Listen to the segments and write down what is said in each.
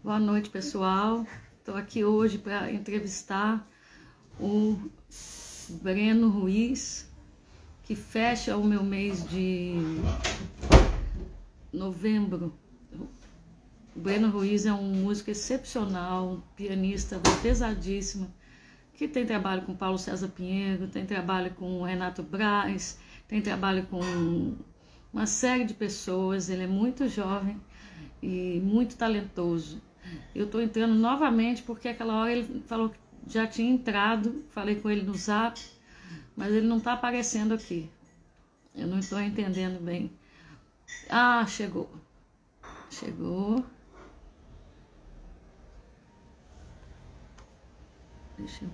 Boa noite, pessoal. Estou aqui hoje para entrevistar o Breno Ruiz, que fecha o meu mês de novembro. O Breno Ruiz é um músico excepcional, um pianista pesadíssimo, que tem trabalho com Paulo César Pinheiro, tem trabalho com Renato Braz, tem trabalho com uma série de pessoas. Ele é muito jovem e muito talentoso. Eu estou entrando novamente porque aquela hora ele falou que já tinha entrado, falei com ele no Zap, mas ele não está aparecendo aqui. Eu não estou entendendo bem. Ah, chegou. Chegou. Deixa eu...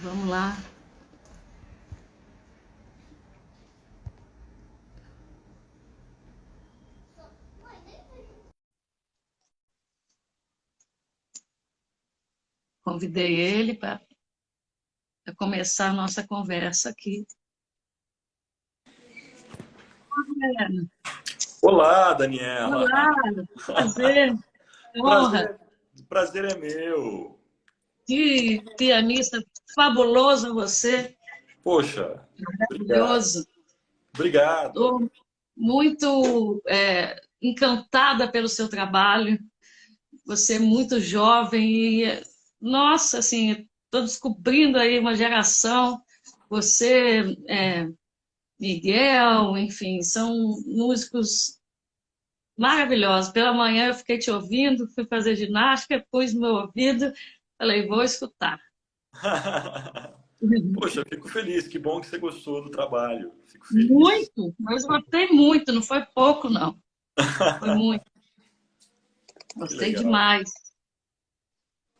Vamos lá. Convidei ele para começar a nossa conversa aqui. Olá, Daniela. Olá, prazer, honra. Prazer, prazer é meu. Que pianista fabuloso você, Poxa, obrigado. maravilhoso. Obrigado. Estou muito encantada pelo seu trabalho. Você é muito jovem e, nossa, assim, estou descobrindo aí uma geração. Você, Miguel, enfim, são músicos maravilhosos. Pela manhã eu fiquei te ouvindo, fui fazer ginástica, pus no meu ouvido, falei, vou escutar. Poxa, fico feliz. Que bom que você gostou do trabalho. Fico feliz. Muito, mas gostei muito, não foi pouco, não. Foi muito, Que gostei legal. demais.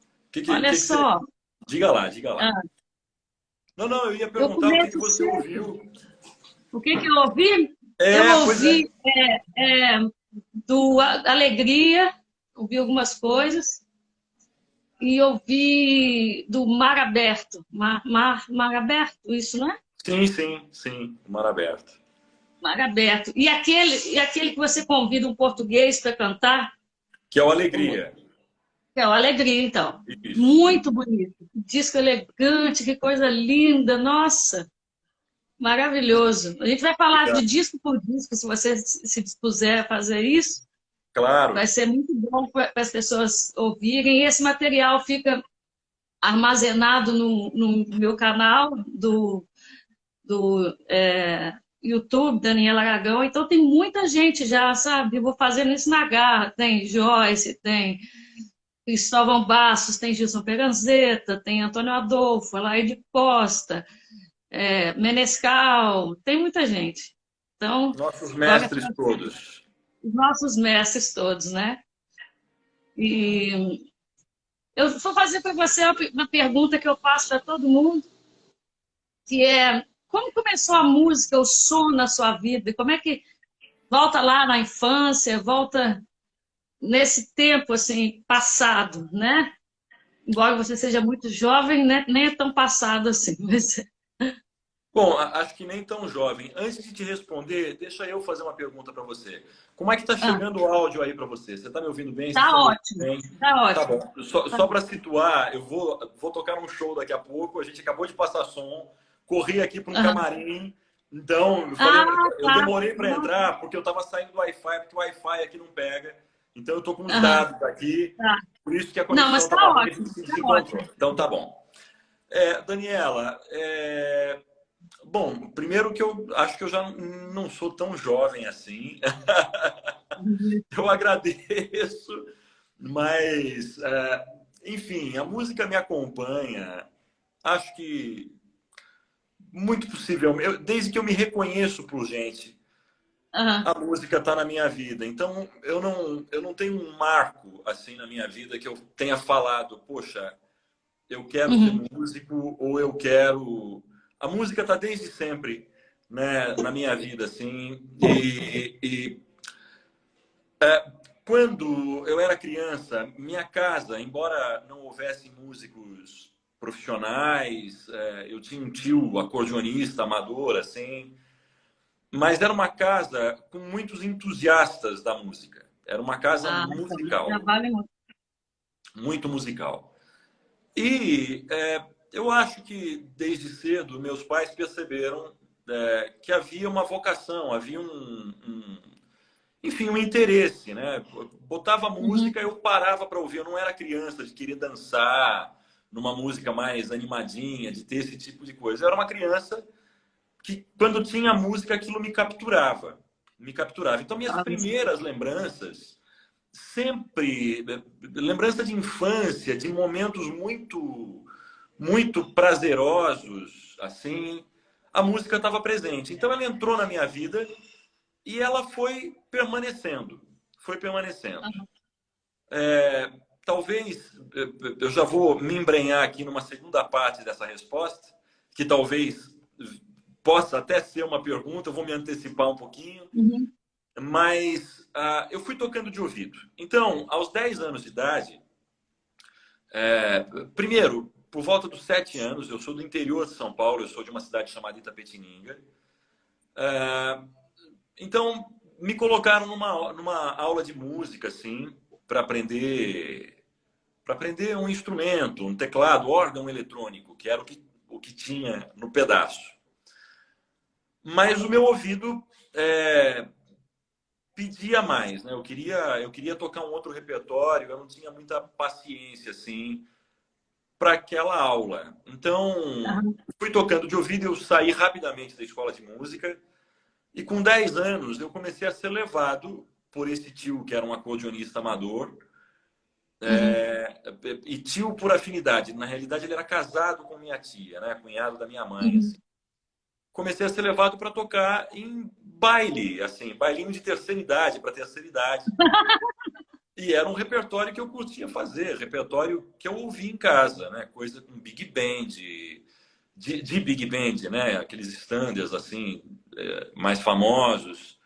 O que, que, Olha que que você... só, Diga lá, diga lá. ah, Não, não, eu ia eu perguntar o que, que começo você sempre. ouviu. O que que eu ouvi? Eu Pois é. ouvi do Alegria, ouvi algumas coisas, e ouvi do Mar Aberto. Mar Aberto, isso, não é? Sim, sim, sim. Mar aberto. Mar Aberto. E aquele que você convida um português para cantar, Que é o Alegria. que é o Alegria, então. Isso, Muito isso. bonito. Disco elegante, que coisa linda, nossa, maravilhoso. A gente vai falar de Obrigado. disco por disco, se você se dispuser a fazer isso. Vai Claro. ser muito bom para as pessoas ouvirem. E esse material fica armazenado no meu canal do YouTube, Daniela Aragão. Então tem muita gente já, sabe? Eu vou fazendo isso na garra. Tem Joyce, tem Cristóvão Bastos, tem Gilson Peranzeta, tem Antônio Adolfo, Alaide Costa, Menescal, tem muita gente. Então, Nossos agora mestres todos. os nossos mestres todos, né? E eu vou fazer para você uma pergunta que eu faço para todo mundo, que é como começou a música, o som na sua vida? Como é que volta lá na infância, volta nesse tempo assim passado, né? Embora você seja muito jovem, né? Nem é tão passado assim. Mas... Bom, acho que nem tão jovem. Antes de te responder, deixa eu fazer uma pergunta para você. Como é que está Ah, chegando o áudio aí para você? Você está me ouvindo bem? Você tá está me ouvindo ótimo, bem? tá Tá ótimo. bom. Só para situar, eu vou tocar um show daqui a pouco. A gente acabou de passar som, corri aqui para um Aham. camarim. Então, Ah, eu tá. demorei para Nossa, entrar porque eu estava saindo do Wi-Fi, porque o Wi-Fi aqui não pega. Então, eu estou com os aham, dados aqui, tá. por isso que a Não, conexão mas tá estava ruim, a ótimo, gente se tá desencontrou. ótimo. Então, tá bom. Daniela, bom, primeiro que eu acho que eu já não sou tão jovem assim. Eu agradeço, mas, enfim, a música me acompanha. Acho que muito possível. Desde que eu me reconheço por gente, Aham, a música está na minha vida. Então, eu não tenho um marco assim na minha vida que eu tenha falado, poxa, eu quero ser uhum, músico ou eu quero. A música está desde sempre, né, na minha vida, assim. E quando eu era criança, minha casa, embora não houvesse músicos profissionais, eu tinha um tio acordeonista, amador, assim. Mas era uma casa com muitos entusiastas da música. Era uma casa Ah, então, musical, trabalho muito. muito musical. E eu acho que desde cedo meus pais perceberam que havia uma vocação, havia enfim, um interesse, né? Botava Uhum, música, eu parava para ouvir. Eu não era criança de querer dançar numa música mais animadinha, de ter esse tipo de coisa. Eu era uma criança que, quando tinha música, aquilo me capturava. Me capturava. Então, minhas tá, primeiras lembranças, sempre, lembrança de infância, de momentos muito prazerosos, assim, a música estava presente. Então, ela entrou na minha vida e ela foi permanecendo. Foi permanecendo. aham. Talvez eu já vou me embrenhar aqui numa segunda parte dessa resposta, que talvez possa até ser uma pergunta, eu vou me antecipar um pouquinho, Uhum, mas eu fui tocando de ouvido. Então, aos 10 anos de idade, primeiro, por volta dos 7 anos, eu sou do interior de São Paulo, eu sou de uma cidade chamada Itapetininga. Então, me colocaram numa aula de música, assim, para aprender um instrumento, um teclado, órgão eletrônico, que era o que tinha no pedaço. Mas o meu ouvido pedia mais, né? Eu queria tocar um outro repertório, eu não tinha muita paciência, assim, para aquela aula. Então, aham, fui tocando de ouvido, eu saí rapidamente da escola de música. E com 10 anos, eu comecei a ser levado por esse tio, que era um acordeonista amador, uhum. e tio por afinidade. Na realidade, ele era casado com minha tia, né? Cunhado da minha mãe, assim. Uhum. Comecei a ser levado para tocar em baile, assim, bailinho de terceira idade para terceira idade. E era um repertório que eu curtia fazer, repertório que eu ouvia em casa, né? Coisa com big band, de big band, né? Aqueles standards, assim, mais famosos.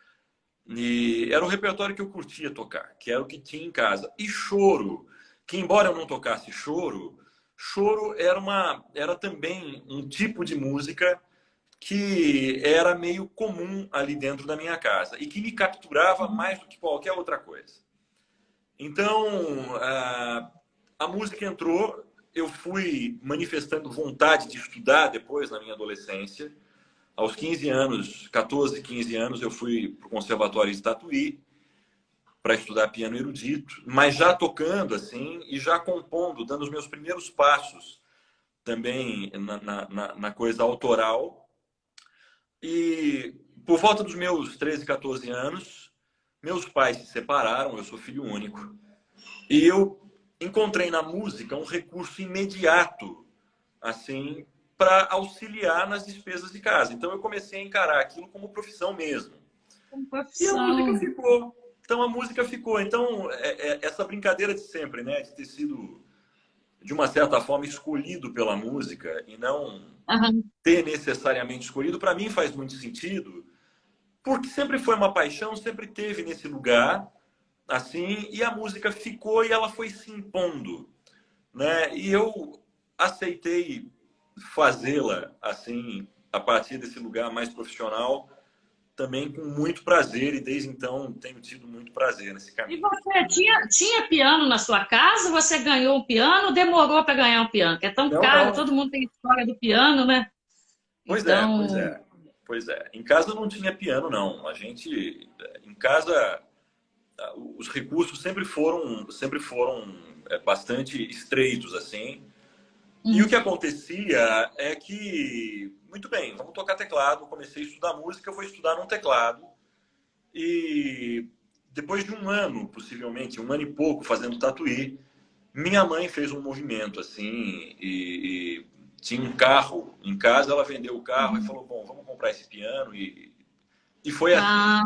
E era o repertório que eu curtia tocar, que era o que tinha em casa. E choro, que embora eu não tocasse choro, choro era também um tipo de música que era meio comum ali dentro da minha casa e que me capturava Uhum. mais do que qualquer outra coisa. Então, a música entrou, eu fui manifestando vontade de estudar depois na minha adolescência. Aos 15 anos, 14, 15 anos, eu fui para o Conservatório de Tatuí para estudar piano erudito, mas já tocando assim e já compondo, dando os meus primeiros passos também na coisa autoral. E por volta dos meus 13, 14 anos, meus pais se separaram, eu sou filho único. E eu encontrei na música um recurso imediato, assim, para auxiliar nas despesas de casa. Então eu comecei a encarar aquilo como profissão mesmo. Com E a música profissão. ficou. Então a música ficou. Então essa brincadeira de sempre, né, de ter sido de uma certa forma escolhido pela música e não Aham. ter necessariamente escolhido, para mim faz muito sentido, porque sempre foi uma paixão, sempre teve nesse lugar, assim, e a música ficou e ela foi se impondo, né? E eu aceitei fazê-la assim, a partir desse lugar mais profissional, também com muito prazer, e desde então tenho tido muito prazer nesse E caminho. você tinha piano na sua casa? Você ganhou um piano ou demorou para ganhar um piano? Que é tão Não, caro, não. todo mundo tem história do piano, né? Pois é, pois Então, é. Pois é. Em casa não tinha piano, não. A gente, em casa, os recursos sempre foram bastante estreitos, assim. E o uhum, que acontecia é que, muito bem, vamos tocar teclado. Comecei a estudar música, eu vou estudar num teclado. E depois de um ano, possivelmente, um ano e pouco fazendo tatuí, minha mãe fez um movimento assim e tinha um carro em casa, ela vendeu o carro e uhum. falou, bom, vamos comprar esse piano e foi assim, Ah,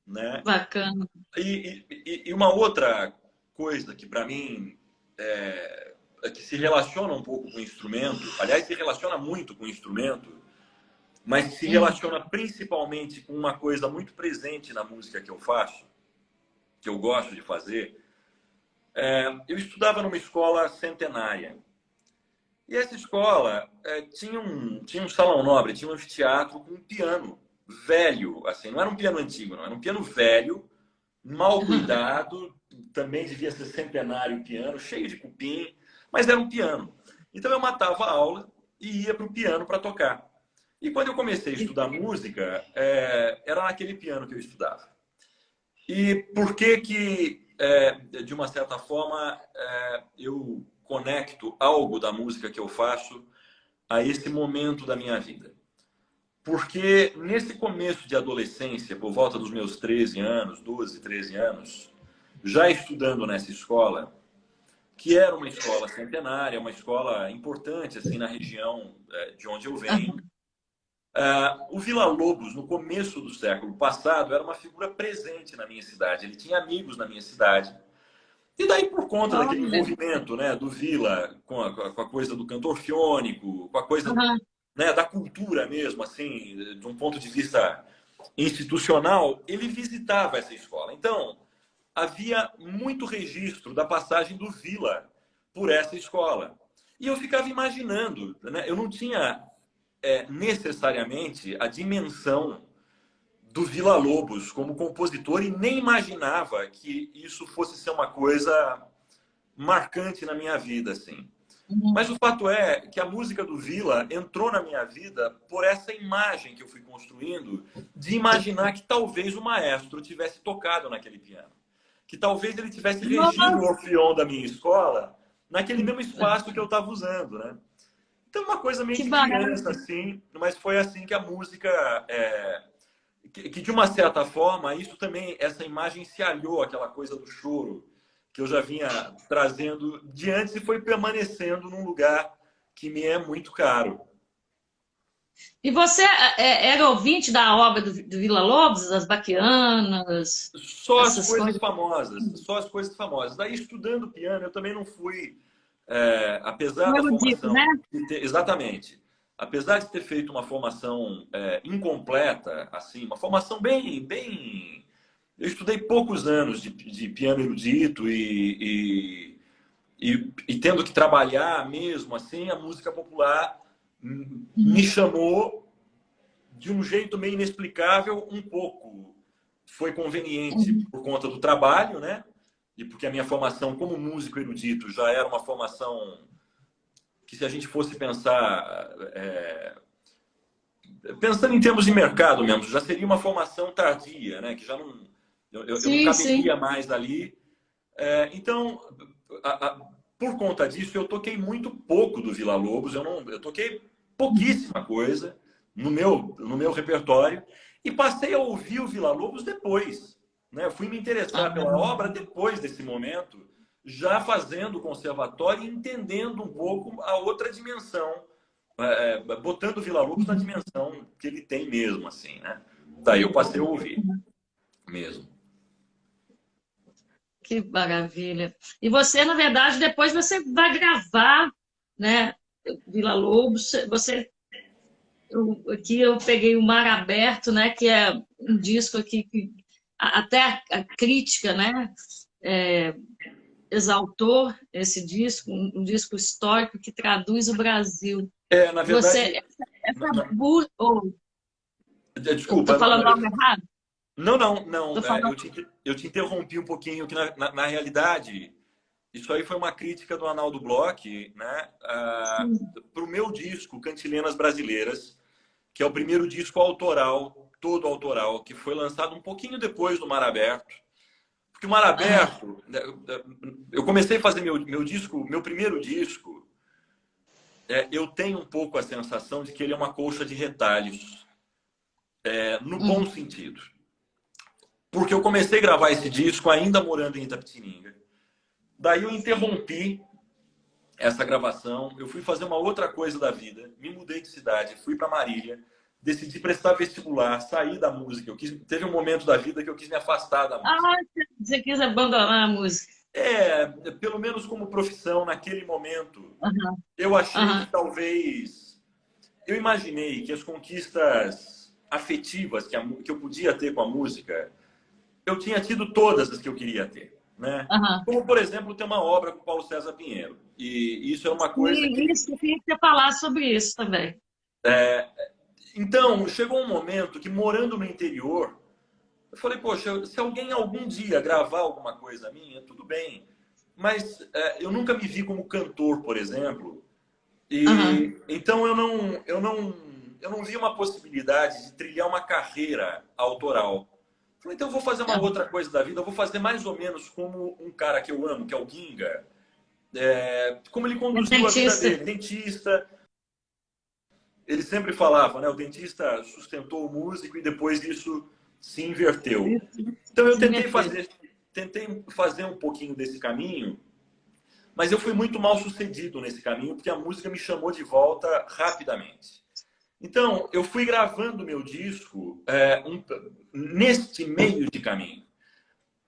né? bacana. E uma outra coisa que para mim que se relaciona um pouco com o instrumento, aliás, se relaciona muito com o instrumento, mas se Hum, relaciona principalmente com uma coisa muito presente na música que eu faço, que eu gosto de fazer. Eu estudava numa escola centenária. E essa escola tinha um salão nobre, tinha um anfiteatro com um piano velho, assim, não era um piano antigo, não, era um piano velho, mal cuidado, também devia ser centenário o piano, cheio de cupim, mas era um piano. Então eu matava a aula e ia para o piano para tocar. E quando eu comecei a estudar música, era naquele piano que eu estudava. E por que de uma certa forma, eu conecto algo da música que eu faço a esse momento da minha vida? Porque nesse começo de adolescência, por volta dos meus 13 anos, 12, 13 anos, já estudando nessa escola, que era uma escola centenária, uma escola importante assim na região de onde eu venho, o Villa-Lobos, no começo do século passado, era uma figura presente na minha cidade. Ele tinha amigos na minha cidade. E daí, por conta daquele envolvimento, né, do Villa com a coisa do cantor fiônico, com a coisa, né, da cultura mesmo, assim, de um ponto de vista institucional, ele visitava essa escola. Então, havia muito registro da passagem do Villa por essa escola. E eu ficava imaginando, né, eu não tinha necessariamente a dimensão do Villa-Lobos como compositor e nem imaginava que isso fosse ser uma coisa marcante na minha vida, assim. Mas o fato é que a música do Villa entrou na minha vida por essa imagem que eu fui construindo de imaginar que talvez o maestro tivesse tocado naquele piano. Que talvez ele tivesse regido o orfeão da minha escola naquele mesmo espaço que eu estava usando, né? Então, uma coisa meio de criança, assim, mas foi assim que a música... que de uma certa forma, isso também, essa imagem se aliou àquela coisa do choro que eu já vinha trazendo de antes e foi permanecendo num lugar que me é muito caro. E você era ouvinte da obra do Villa-Lobos, das Baquianas, Só as essas coisas coisas? famosas, só as coisas famosas. Daí, estudando piano, eu também não fui, apesar Um da erudito, formação... né? Exatamente. Apesar de ter feito uma formação incompleta, assim, uma formação bem... Eu estudei poucos anos de piano erudito e tendo que trabalhar mesmo, assim, a música popular me chamou de um jeito meio inexplicável, um pouco. Foi conveniente por conta do trabalho, né? E porque a minha formação como músico erudito já era uma formação que, se a gente fosse pensar, pensando em termos de mercado mesmo, já seria uma formação tardia, né? Que já não, eu não Sim, sim. caberia mais ali. Então, por conta disso, eu toquei muito pouco do Villa-Lobos. Eu toquei pouquíssima coisa no meu repertório e passei a ouvir o Villa-Lobos depois, né? Eu fui me interessar pela obra depois desse momento, já fazendo o conservatório e entendendo um pouco a outra dimensão, botando o Villa-Lobos na dimensão que ele tem mesmo, assim, né? Daí eu passei a ouvir mesmo. Que maravilha. E você, na verdade, depois você vai gravar, né, Villa-Lobos. Aqui eu peguei o Mar Aberto, né, que é um disco aqui que até a crítica, né, exaltou esse disco, um disco histórico que traduz o Brasil. Na Você, verdade, oh, eu desculpa, estou falando algo errado? não. Tô falando... Eu te interrompi um pouquinho, que na realidade, isso aí foi uma crítica do Arnaldo Bloch, né, para o meu disco, Cantilenas Brasileiras, que é o primeiro disco autoral, todo autoral, que foi lançado um pouquinho depois do Mar Aberto. Porque o Mar Aberto, eu comecei a fazer meu disco, meu primeiro disco, eu tenho um pouco a sensação de que ele é uma colcha de retalhos, no bom sentido. Porque eu comecei a gravar esse disco ainda morando em Itapetininga. Daí eu interrompi essa gravação, eu fui fazer uma outra coisa da vida, me mudei de cidade, fui para Marília, decidi prestar vestibular, sair da música. Teve um momento da vida que eu quis me afastar da música. Você quis abandonar a música. Pelo menos como profissão, naquele momento, eu achei que talvez... Eu imaginei que as conquistas afetivas que eu podia ter com a música, eu tinha tido todas as que eu queria ter. né? Aham. Como, por exemplo, ter uma obra com Paulo César Pinheiro. E isso é uma coisa que... E isso, eu queria que você falasse sobre isso também. Então, chegou um momento que, morando no interior, eu falei, poxa, se alguém algum dia gravar alguma coisa minha, tudo bem. Mas eu nunca me vi como cantor, por exemplo. Aham. E então eu não vi uma possibilidade de trilhar uma carreira autoral. Falei, então eu vou fazer uma Aham. outra coisa da vida, eu vou fazer mais ou menos como um cara que eu amo, que é o Ginga, como ele É conduziu a vida dentista. dele, dentista. Ele sempre falava, né? O dentista sustentou o músico e depois isso se inverteu. Isso, Então eu se inverter. tentei fazer um pouquinho desse caminho, mas eu fui muito mal sucedido nesse caminho porque a música me chamou de volta rapidamente. Então eu fui gravando meu disco neste meio de caminho.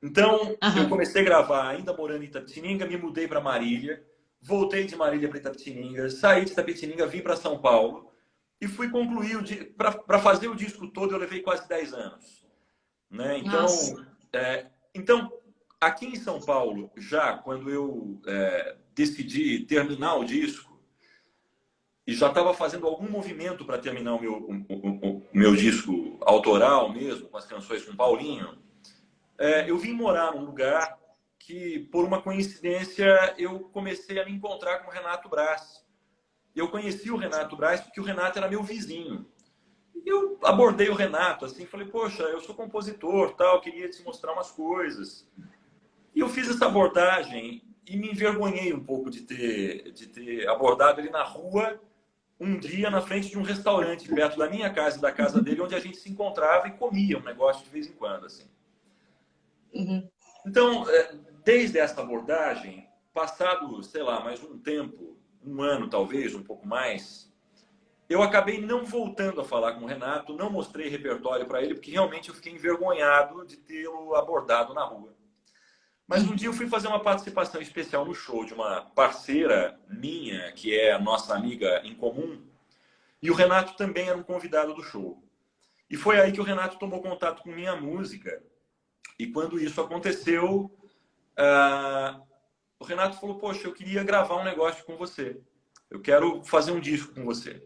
Então eu Aham. comecei a gravar ainda morando em Itapetininga, me mudei para Marília, voltei de Marília para Itapetininga, saí de Itapetininga, vim para São Paulo e fui concluir para fazer o disco todo. Eu levei quase 10 anos, né? Nossa. Então, aqui em São Paulo, já quando eu decidi terminar o disco e já estava fazendo algum movimento para terminar o meu disco autoral mesmo, com as canções com Paulinho, eu vim morar num lugar que, por uma coincidência, eu comecei a me encontrar com o Renato Brás. Eu conheci o Renato Brás porque o Renato era meu vizinho. E eu abordei o Renato assim, falei, poxa, eu sou compositor, tal, queria te mostrar umas coisas. E eu fiz essa abordagem e me envergonhei um pouco de ter abordado ele na rua um dia na frente de um restaurante perto da minha casa e da casa dele, onde a gente se encontrava e comia um negócio de vez em quando, assim. Uhum. Então, desde essa abordagem, passado, sei lá, mais um tempo, um ano talvez, um pouco mais, eu acabei não voltando a falar com o Renato, não mostrei repertório para ele, porque realmente eu fiquei envergonhado de tê-lo abordado na rua. Mas um dia eu fui fazer uma participação especial no show de uma parceira minha, que é a nossa amiga em comum, e o Renato também era um convidado do show. E foi aí que o Renato tomou contato com minha música. E quando isso aconteceu, o Renato falou, poxa, eu queria gravar um negócio com você. Eu quero fazer um disco com você.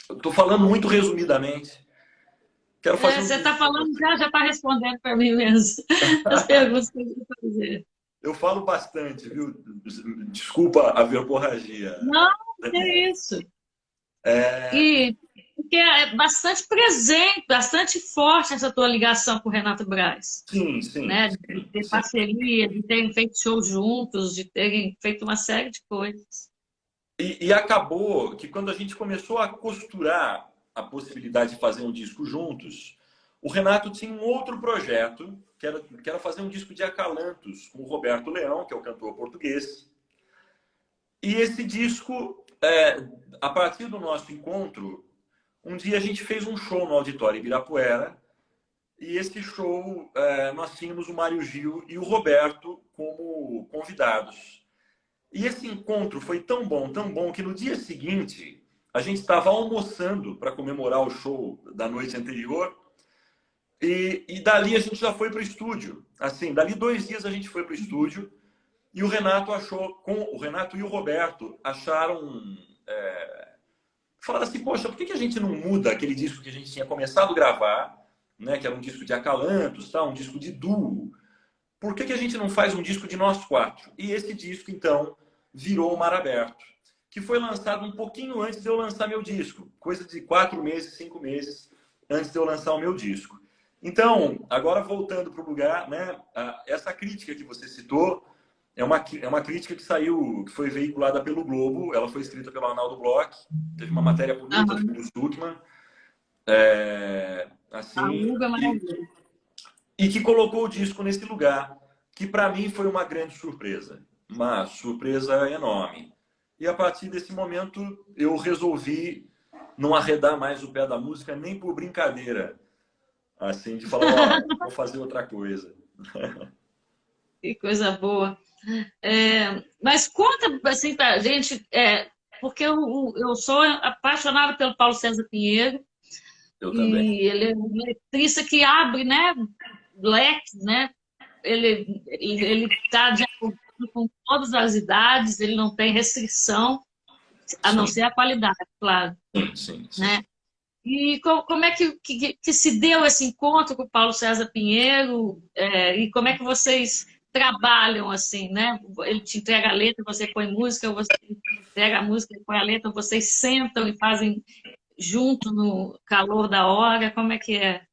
Eu estou falando muito resumidamente. Quero fazer um Você está disco com falando, você. já está respondendo para mim mesmo as perguntas que eu ia fazer. Eu falo bastante, viu? Desculpa a verborragia. Não, que é isso. E porque é bastante presente, bastante forte essa tua ligação com o Renato Braz, Sim, sim, né? De sim, ter sim. parceria, de terem feito shows juntos, de terem feito uma série de coisas. E acabou que quando a gente começou a costurar a possibilidade de fazer um disco juntos, o Renato tinha um outro projeto, que era fazer um disco de acalantos com o Roberto Leão, que é o cantor português. E esse disco, a partir do nosso encontro, um dia a gente fez um show no Auditório Ibirapuera, e esse show nós tínhamos o Mário Gil e o Roberto como convidados. E esse encontro foi tão bom, que no dia seguinte a gente estava almoçando para comemorar o show da noite anterior. E dali a gente já foi para o estúdio. Assim, dali 2 dias a gente foi para o estúdio e o Renato o Renato e o Roberto acharam, falaram assim, poxa, por que a gente não muda aquele disco que a gente tinha começado a gravar, né, que era um disco de acalantos, tá, um disco de duo? Por que a gente não faz um disco de nós quatro? E esse disco, então, virou o Mar Aberto, que foi lançado um pouquinho antes de eu lançar meu disco, coisa de 4 meses, 5 meses antes de eu lançar o meu disco. Então, agora voltando para o lugar, né, essa crítica que você citou é uma crítica que foi veiculada pelo Globo, ela foi escrita pelo Arnaldo Bloch, teve uma matéria bonita do Aham. Bruce Stuckmann, A assim, Uga é maravilhosa. e que colocou o disco nesse lugar, que para mim foi uma surpresa enorme. E a partir desse momento eu resolvi não arredar mais o pé da música nem por brincadeira, assim, de falar, ó, vou fazer outra coisa. Que coisa boa. Mas conta assim para a gente, porque eu sou apaixonada pelo Paulo César Pinheiro Eu também. e ele é um letrista que abre, né, leques, né? ele está de acordo com todas as idades, ele não tem restrição, a não Sim, ser a qualidade, claro, sim, sim, sim. né? E como é que se deu esse encontro com o Paulo César Pinheiro, e como é que vocês trabalham assim, né? Ele te entrega a letra, você põe música, você entrega a música e põe a letra, vocês sentam e fazem junto no calor da hora, como é que é?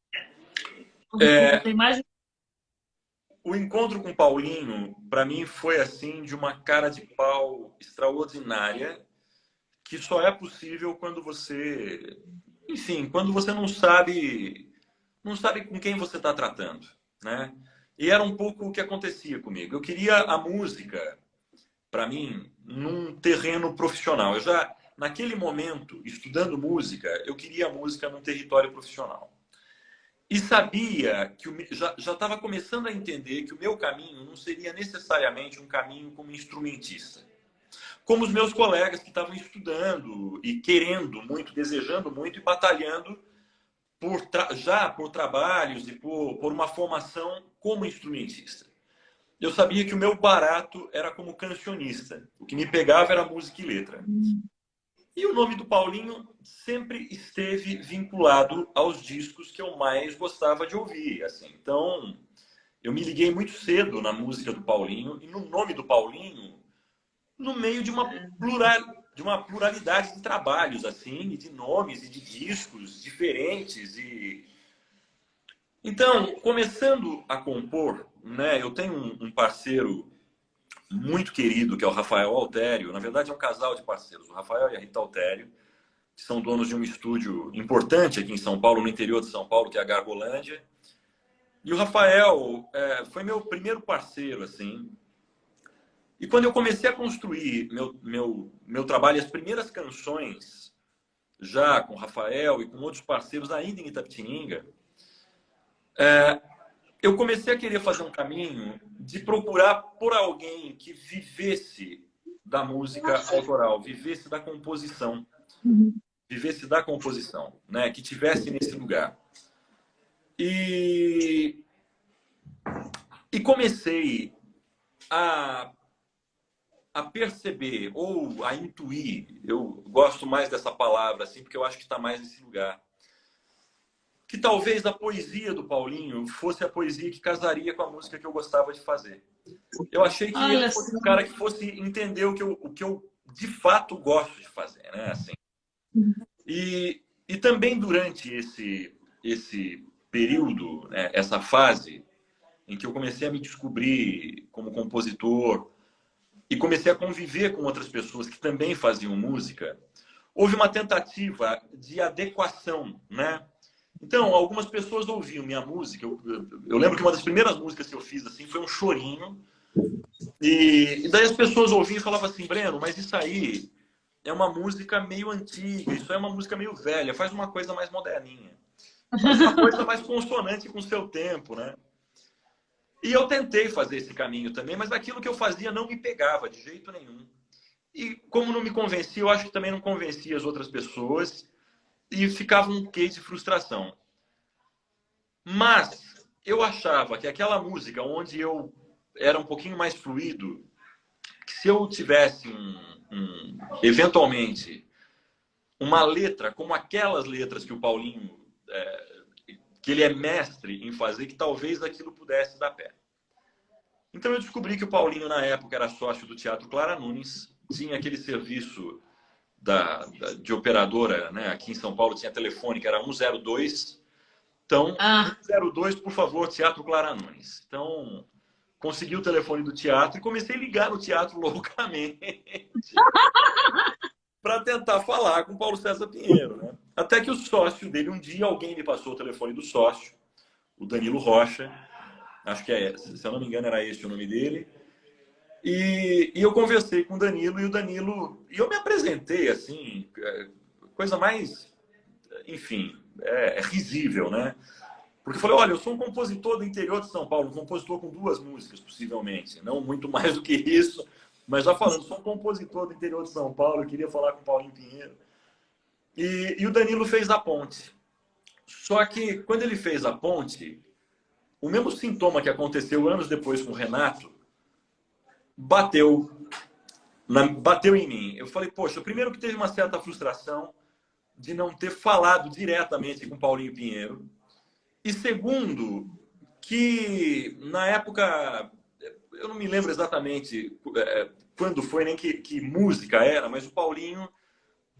Porque É, tem mais. o encontro com o Paulinho, para mim, foi assim de uma cara de pau extraordinária, que só é possível quando você, enfim, quando você não sabe com quem você está tratando, né? E era um pouco o que acontecia comigo. Eu queria a música, para mim, num terreno profissional. Eu já, naquele momento, estudando música, eu queria a música num território profissional. E sabia que já estava começando a entender que o meu caminho não seria necessariamente um caminho como instrumentista. Como os meus colegas que estavam estudando e querendo muito, desejando muito e batalhando já por trabalhos e por uma formação como instrumentista. Eu sabia que o meu barato era como cancionista. O que me pegava era música e letra. E o nome do Paulinho sempre esteve vinculado aos discos que eu mais gostava de ouvir. Assim. Então, eu me liguei muito cedo na música do Paulinho e no nome do Paulinho, no meio de uma pluralidade de trabalhos, assim, de nomes e de discos diferentes. Então, começando a compor, né, eu tenho um parceiro muito querido, que é o Rafael Altério. Na verdade, é um casal de parceiros, o Rafael e a Rita Altério, que são donos de um estúdio importante aqui em São Paulo, no interior de São Paulo, que é a Gargolândia. E o Rafael foi meu primeiro parceiro, assim. E quando eu comecei a construir meu trabalho, as primeiras canções, já com o Rafael e com outros parceiros ainda em Itapetininga, eu comecei a querer fazer um caminho de procurar por alguém que vivesse da música autoral, vivesse da composição, né? Que tivesse nesse lugar. E, e comecei a, a perceber ou a intuir, eu gosto mais dessa palavra assim, porque eu acho que está mais nesse lugar, que talvez a poesia do Paulinho fosse a poesia que casaria com a música que eu gostava de fazer. Eu achei que ele Olha fosse só. um cara que fosse entender o que eu de fato gosto de fazer, né? Assim. E também durante esse período, né, essa fase em que eu comecei a me descobrir como compositor e comecei a conviver com outras pessoas que também faziam música, houve uma tentativa de adequação, né? Então, algumas pessoas ouviam minha música. Eu lembro que uma das primeiras músicas que eu fiz assim foi um chorinho. E daí as pessoas ouviam e falavam assim, Breno, mas isso aí é uma música meio antiga, isso é uma música meio velha, faz uma coisa mais moderninha. Faz uma coisa mais consonante com o seu tempo, né? E eu tentei fazer esse caminho também, mas aquilo que eu fazia não me pegava de jeito nenhum. E como não me convencia, eu acho que também não convencia as outras pessoas e ficava um quê de frustração. Mas eu achava que aquela música onde eu era um pouquinho mais fluido, que se eu tivesse eventualmente uma letra como aquelas letras que o Paulinho, que ele é mestre em fazer, que talvez aquilo pudesse dar pé. Então eu descobri que o Paulinho na época era sócio do Teatro Clara Nunes, tinha aquele serviço de operadora, né? Aqui em São Paulo tinha telefone que era 102. Então, Ah, 102, por favor, Teatro Clara Nunes. Então, consegui o telefone do teatro e comecei a ligar no teatro loucamente para tentar falar com o Paulo César Pinheiro, né? Até que o sócio dele, um dia, alguém me passou o telefone do sócio, o Danilo Rocha, acho que se eu não me engano era esse o nome dele, e eu conversei com o Danilo, e eu me apresentei assim, coisa mais, enfim, risível, né? Porque eu falei, olha, eu sou um compositor do interior de São Paulo, um compositor com 2 músicas, possivelmente. Não muito mais do que isso, mas já falando, sou um compositor do interior de São Paulo, eu queria falar com o Paulinho Pinheiro. E o Danilo fez a ponte. Só que, quando ele fez a ponte, o mesmo sintoma que aconteceu anos depois com o Renato bateu, bateu em mim. Eu falei, poxa, primeiro que teve uma certa frustração de não ter falado diretamente com Paulinho Pinheiro. E segundo, que na época, eu não me lembro exatamente quando foi, nem que música era, mas o Paulinho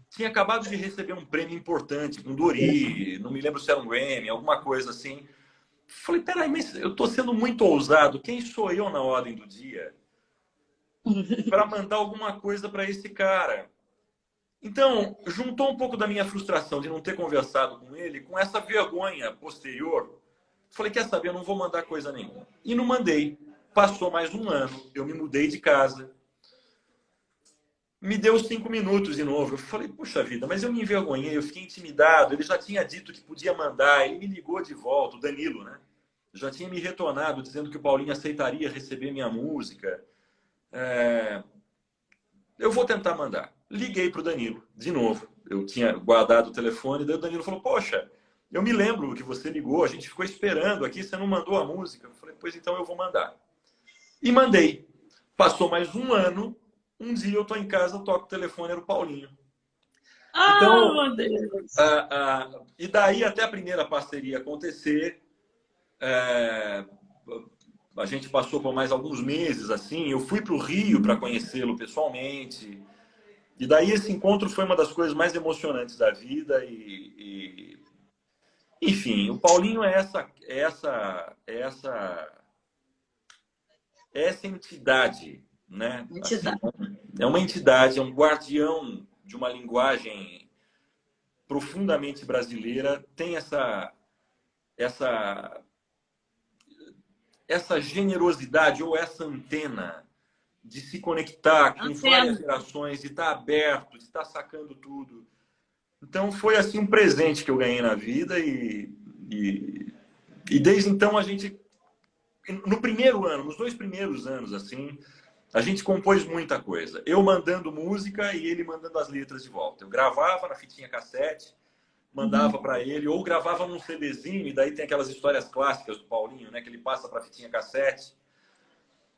tinha acabado de receber um prêmio importante com Dori, não me lembro se era um Grammy, alguma coisa assim. Falei, peraí, mas eu estou sendo muito ousado. Quem sou eu na ordem do dia para mandar alguma coisa para esse cara? Então, juntou um pouco da minha frustração de não ter conversado com ele com essa vergonha posterior. Falei, quer saber, eu não vou mandar coisa nenhuma. E não mandei. Passou mais um ano, eu me mudei de casa. Me deu 5 minutos de novo. Eu falei, puxa vida, mas eu me envergonhei, eu fiquei intimidado. Ele já tinha dito que podia mandar, ele me ligou de volta, o Danilo, né? Já tinha me retornado dizendo que o Paulinho aceitaria receber minha música. Eu vou tentar mandar. Liguei para o Danilo, de novo. Eu tinha guardado o telefone, daí o Danilo falou, poxa, eu me lembro que você ligou, a gente ficou esperando aqui, você não mandou a música. Eu falei, pois então eu vou mandar. E mandei. Passou mais um ano, um dia eu estou em casa, toco o telefone, era o Paulinho. Ah, Então, meu Deus! e daí até a primeira parceria acontecer, a gente passou por mais alguns meses, assim, eu fui para o Rio para conhecê-lo pessoalmente. E daí esse encontro foi uma das coisas mais emocionantes da vida enfim, o Paulinho é essa entidade, né? Assim, Entidade. é uma entidade, é um guardião de uma linguagem profundamente brasileira, tem essa essa generosidade ou essa antena de se conectar com várias Antena. gerações, de estar aberto, de estar sacando tudo. Então foi assim um presente que eu ganhei na vida e desde então a gente, no primeiro ano, nos 2 primeiros anos assim, a gente compôs muita coisa. Eu mandando música e ele mandando as letras de volta. Eu gravava na fitinha cassete, mandava para ele, ou gravava num CDzinho, e daí tem aquelas histórias clássicas do Paulinho, né, que ele passa para a fitinha cassete.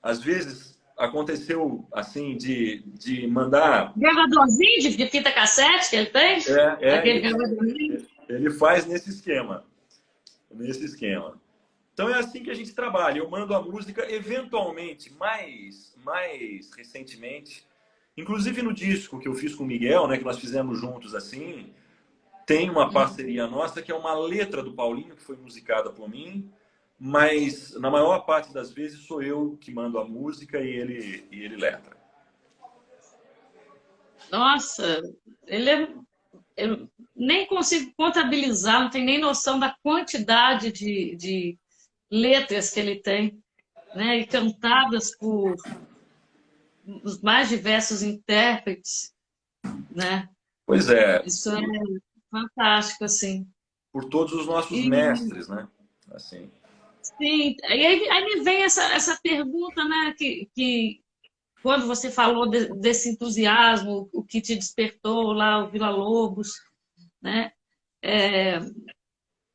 Às vezes aconteceu assim de mandar. Gravadorzinho de fita cassete que ele tem? Aquele gravadorzinho? Ele faz nesse esquema. Nesse esquema. Então é assim que a gente trabalha. Eu mando a música, eventualmente, mais recentemente, inclusive no disco que eu fiz com o Miguel, né, que nós fizemos juntos assim, tem uma parceria nossa que é uma letra do Paulinho que foi musicada por mim, mas na maior parte das vezes sou eu que mando a música e ele letra. Nossa, ele é, eu nem consigo contabilizar, não tenho nem noção da quantidade de letras que ele tem, né? E cantadas por os mais diversos intérpretes, né? Pois é, Isso é fantástico, assim. por todos os nossos E, mestres, né? Assim. sim, aí me vem essa pergunta, né? Que quando você falou desse entusiasmo, o que te despertou lá, o Vila Lobos, né? É,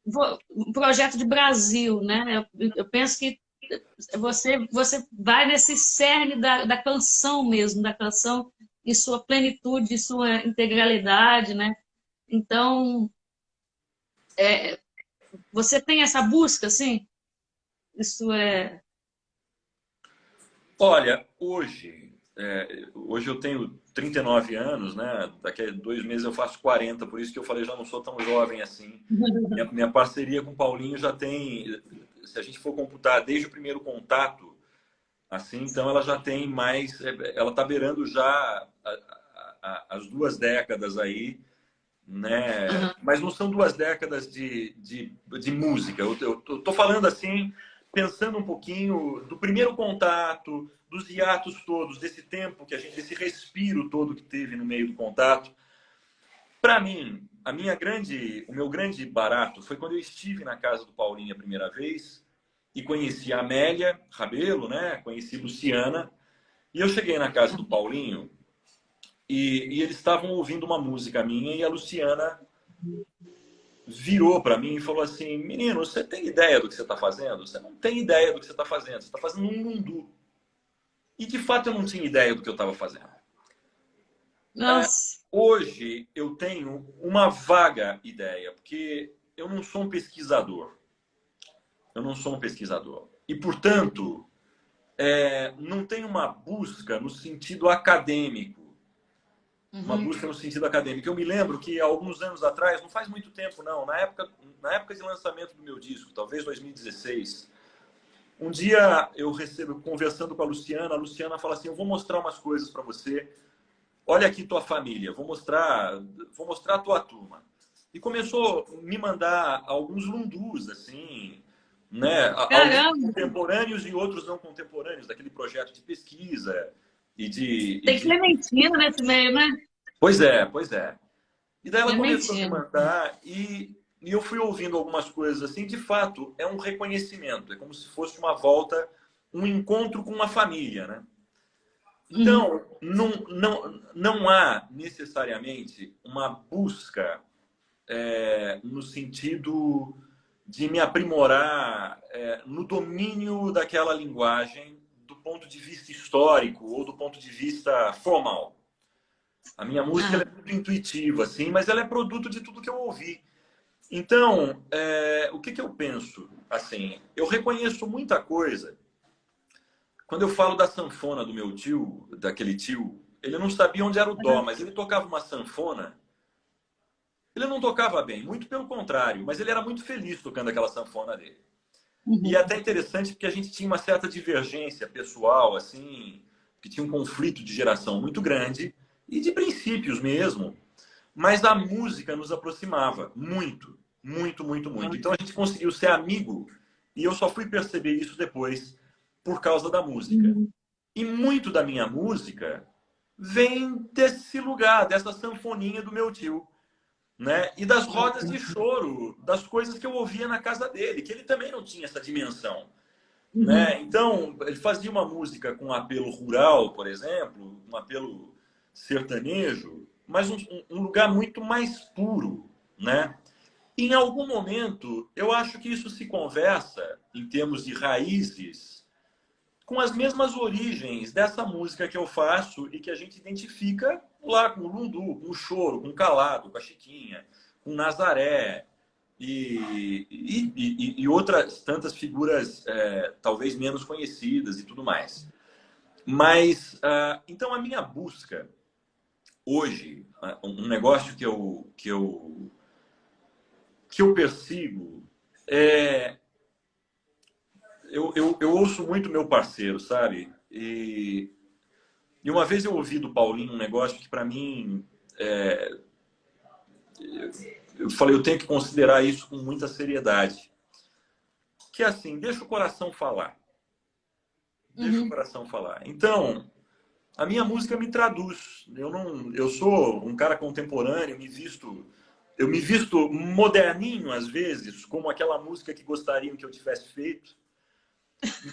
o projeto de Brasil, né? Eu penso que você vai nesse cerne da canção mesmo, da canção em sua plenitude, em sua integralidade, né? Então, você tem essa busca, assim? Isso é... Olha, hoje eu tenho 39 anos, né? Daqui a 2 meses eu faço 40, por isso que eu falei, já não sou tão jovem assim. Minha parceria com o Paulinho já tem, se a gente for computar desde o primeiro contato, assim, então ela já tem mais, ela está beirando já as 2 décadas aí, né? Uhum. Mas não são 2 décadas de música. Eu tô falando assim, pensando um pouquinho do primeiro contato, dos hiatos todos, desse tempo que a gente, desse respiro todo que teve no meio do contato. Para mim, o meu grande barato foi quando eu estive na casa do Paulinho a primeira vez e conheci a Amélia Rabelo, né? Conheci Luciana. E eu cheguei na casa do Paulinho e eles estavam ouvindo uma música minha e a Luciana virou para mim e falou assim: menino, você tem ideia do que você está fazendo? Você não tem ideia do que você está fazendo. Você está fazendo um lundu. E de fato eu não tinha ideia do que eu estava fazendo. Nossa. Hoje eu tenho uma vaga ideia, porque eu não sou um pesquisador. Eu não sou um pesquisador. E, portanto, não tem uma busca no sentido acadêmico. Uma Uhum. busca no sentido acadêmico. Eu me lembro que há alguns anos atrás, não faz muito tempo não, na época de lançamento do meu disco, talvez 2016, um dia eu recebo, conversando com a Luciana fala assim: eu vou mostrar umas coisas para você. Olha aqui tua família, vou mostrar a tua turma. E começou a me mandar alguns lundus, assim, né? Alguns Caramba, contemporâneos e outros não contemporâneos, daquele projeto de pesquisa e de, e tem de... Clementina nesse meio, né? Pois é, pois é. E daí ela começou a me Clementina. mandar e eu fui ouvindo algumas coisas assim. De fato, é um reconhecimento, é como se fosse uma volta, um encontro com uma família, né? Uhum. Então, não há necessariamente uma busca no sentido de me aprimorar no domínio daquela linguagem do ponto de vista histórico ou do ponto de vista formal. A minha música ela Ah, é muito intuitiva, assim, mas ela é produto de tudo que eu ouvi. Então, o que eu penso? Assim, eu reconheço muita coisa. Quando eu falo da sanfona do meu tio, daquele tio, ele não sabia onde era o dó, mas ele tocava uma sanfona. Ele não tocava bem, muito pelo contrário, mas ele era muito feliz tocando aquela sanfona dele. E é uhum. até interessante porque a gente tinha uma certa divergência pessoal, assim, que tinha um conflito de geração muito grande e de princípios mesmo. Mas a música nos aproximava muito, muito, muito, muito. Então a gente conseguiu ser amigo e eu só fui perceber isso depois por causa da música. Uhum. E muito da minha música vem desse lugar, dessa sanfoninha do meu tio, né? E das rodas de choro, das coisas que eu ouvia na casa dele, que ele também não tinha essa dimensão, Uhum. né? Então, ele fazia uma música com apelo rural, por exemplo, um apelo sertanejo, mas um lugar muito mais puro, né? Em algum momento, eu acho que isso se conversa, em termos de raízes, com as mesmas origens dessa música que eu faço e que a gente identifica lá com o Lundu, com o Choro, com o Calado, com a Chiquinha, com o Nazaré e outras tantas figuras talvez menos conhecidas e tudo mais. Mas, então, a minha busca hoje, um negócio que eu persigo é. Eu ouço muito meu parceiro, sabe? E uma vez eu ouvi do Paulinho um negócio que, para mim, eu falei, eu tenho que considerar isso com muita seriedade. Que é assim, deixa o coração falar. Deixa o Uhum. coração falar. Então, a minha música me traduz. Eu sou um cara contemporâneo, eu me visto moderninho às vezes, como aquela música que gostariam que eu tivesse feito,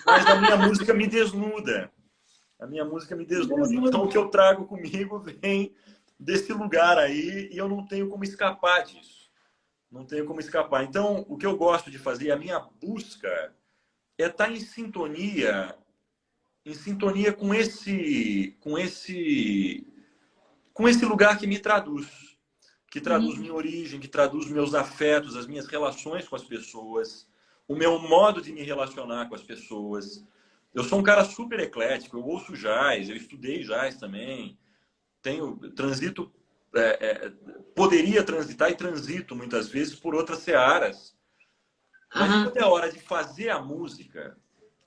mas a minha música me desnuda. A minha música me desnuda. Então, o que eu trago comigo vem desse lugar aí e eu não tenho como escapar disso. Não tenho como escapar. Então, o que eu gosto de fazer, a minha busca é estar em sintonia com esse lugar que me traduz, que traduz Uhum. minha origem, que traduz meus afetos, as minhas relações com as pessoas, o meu modo de me relacionar com as pessoas. Eu sou um cara super eclético, eu ouço jazz, eu estudei jazz também, transito, poderia transitar e transito muitas vezes por outras searas. Mas Aham. quando é a hora de fazer a música,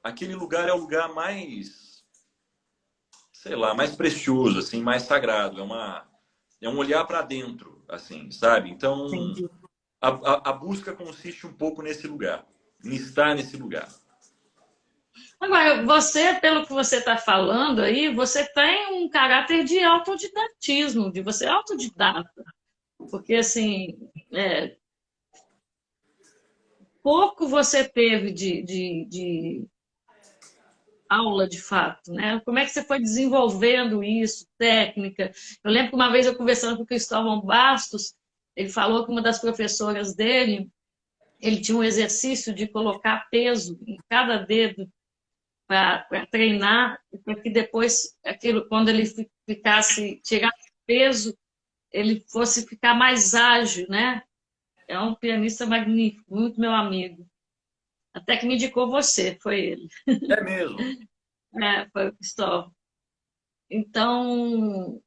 aquele lugar é o lugar mais, sei lá, mais precioso, assim, mais sagrado. É um olhar para dentro, assim, sabe? Então, Entendi. a busca consiste um pouco nesse lugar, em estar nesse lugar. Agora, você, pelo que você está falando aí, você tem um caráter de autodidatismo, de você é autodidata. Porque, assim, é, pouco você teve de aula de fato, né? Como é que você foi desenvolvendo isso, técnica? Eu lembro que uma vez eu conversando com o Cristóvão Bastos, Ele falou que uma das professoras dele, ele tinha um exercício de colocar peso em cada dedo para treinar, para que depois, aquilo, quando ele ficasse, tirasse peso, ele fosse ficar mais ágil, né? É um pianista magnífico, muito meu amigo. Até que me indicou você, foi ele. É mesmo. Foi o Cristóvão. Então,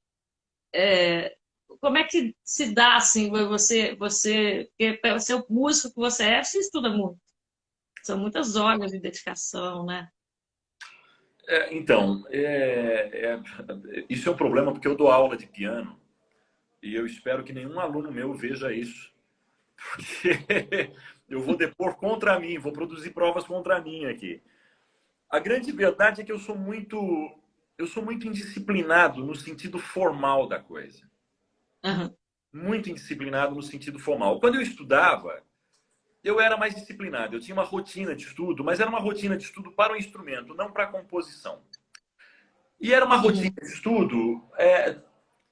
como é que se dá assim, porque para ser o músico que você estuda muito. São muitas horas de dedicação, né? Então, isso é um problema porque eu dou aula de piano e eu espero que nenhum aluno meu veja isso, porque eu vou depor contra mim, vou produzir provas contra mim aqui. A grande verdade é que eu sou muito indisciplinado no sentido formal da coisa. Uhum. Muito indisciplinado no sentido formal. Quando eu estudava, eu era mais disciplinado. Eu tinha uma rotina de estudo, mas era uma rotina de estudo para o instrumento, não para a composição. E era uma rotina Uhum. de estudo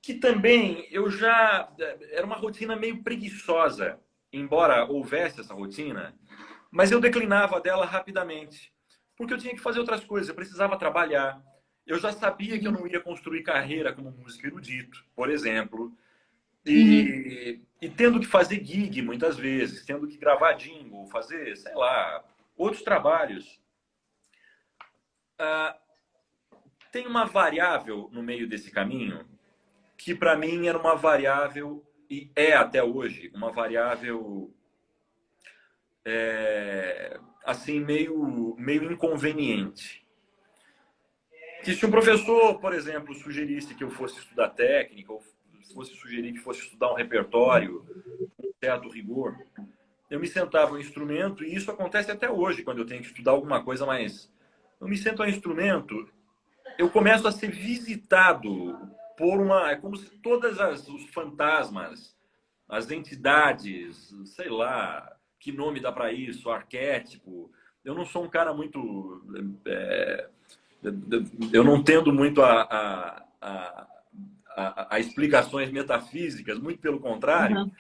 que também eu já... Era uma rotina meio preguiçosa, embora houvesse essa rotina, mas eu declinava dela rapidamente. Porque eu tinha que fazer outras coisas, eu precisava trabalhar. Eu já sabia que eu Uhum. não ia construir carreira como músico erudito, por exemplo. Uhum. E tendo que fazer gig muitas vezes, tendo que gravar jingle, fazer, sei lá, outros trabalhos. Ah, tem uma variável no meio desse caminho que para mim era uma variável e é até hoje uma variável assim meio inconveniente. Que se um professor, por exemplo, sugerisse que eu fosse estudar técnica ou fosse sugerir que fosse estudar um repertório com certo rigor, eu me sentava ao instrumento, e isso acontece até hoje, quando eu tenho que estudar alguma coisa, mas eu me sento ao instrumento, eu começo a ser visitado por uma... É como se os fantasmas, as entidades, sei lá, que nome dá para isso, arquétipo. Eu não sou um cara muito... É, eu não tendo muito a explicações metafísicas, muito pelo contrário, Uhum.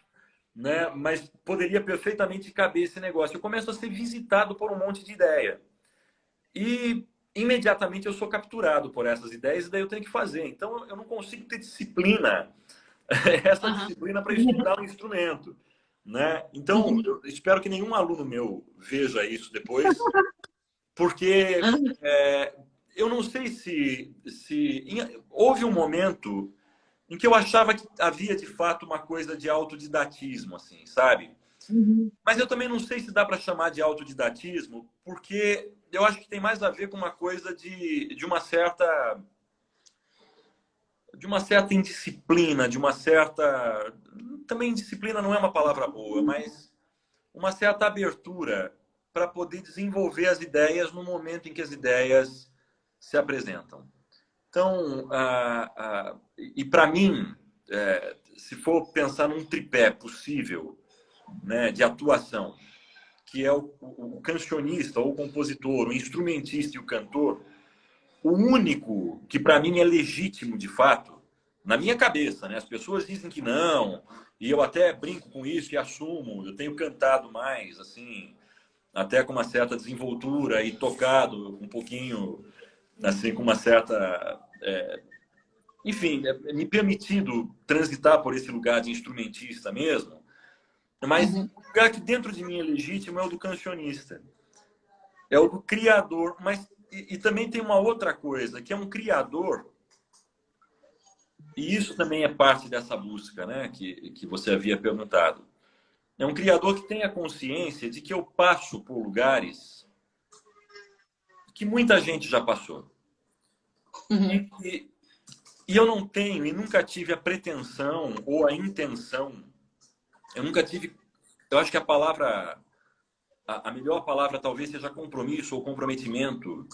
né? Mas poderia perfeitamente caber esse negócio. Eu começo a ser visitado por um monte de ideia. E imediatamente eu sou capturado por essas ideias e daí eu tenho que fazer. Então eu não consigo ter disciplina, essa Uhum. disciplina para estudar um instrumento. Né? Então, Uhum. eu espero que nenhum aluno meu veja isso depois, porque Uhum. eu não sei houve um momento em que eu achava que havia de fato uma coisa de autodidatismo, assim, sabe? Uhum. Mas eu também não sei se dá para chamar de autodidatismo, porque eu acho que tem mais a ver com uma coisa de uma certa indisciplina, de uma certa... Também indisciplina não é uma palavra boa, mas uma certa abertura para poder desenvolver as ideias no momento em que as ideias se apresentam. Então, e para mim, se for pensar num tripé possível, né, de atuação, que é o cancionista, ou o compositor, o instrumentista e o cantor, o único que para mim é legítimo de fato, na minha cabeça, né? As pessoas dizem que não, e eu até brinco com isso e assumo, eu tenho cantado mais, assim, até com uma certa desenvoltura e tocado um pouquinho, assim, com uma certa... enfim, me permitido transitar por esse lugar de instrumentista mesmo, mas Uhum. o lugar que dentro de mim é legítimo é o do cancionista. É o do criador, mas e também tem uma outra coisa, que é um criador, e isso também é parte dessa busca, né, que você havia perguntado. É um criador que tem a consciência de que eu passo por lugares que muita gente já passou. Uhum. E, e eu não tenho e nunca tive a pretensão ou a intenção, eu nunca tive, eu acho que a melhor palavra talvez seja compromisso ou comprometimento,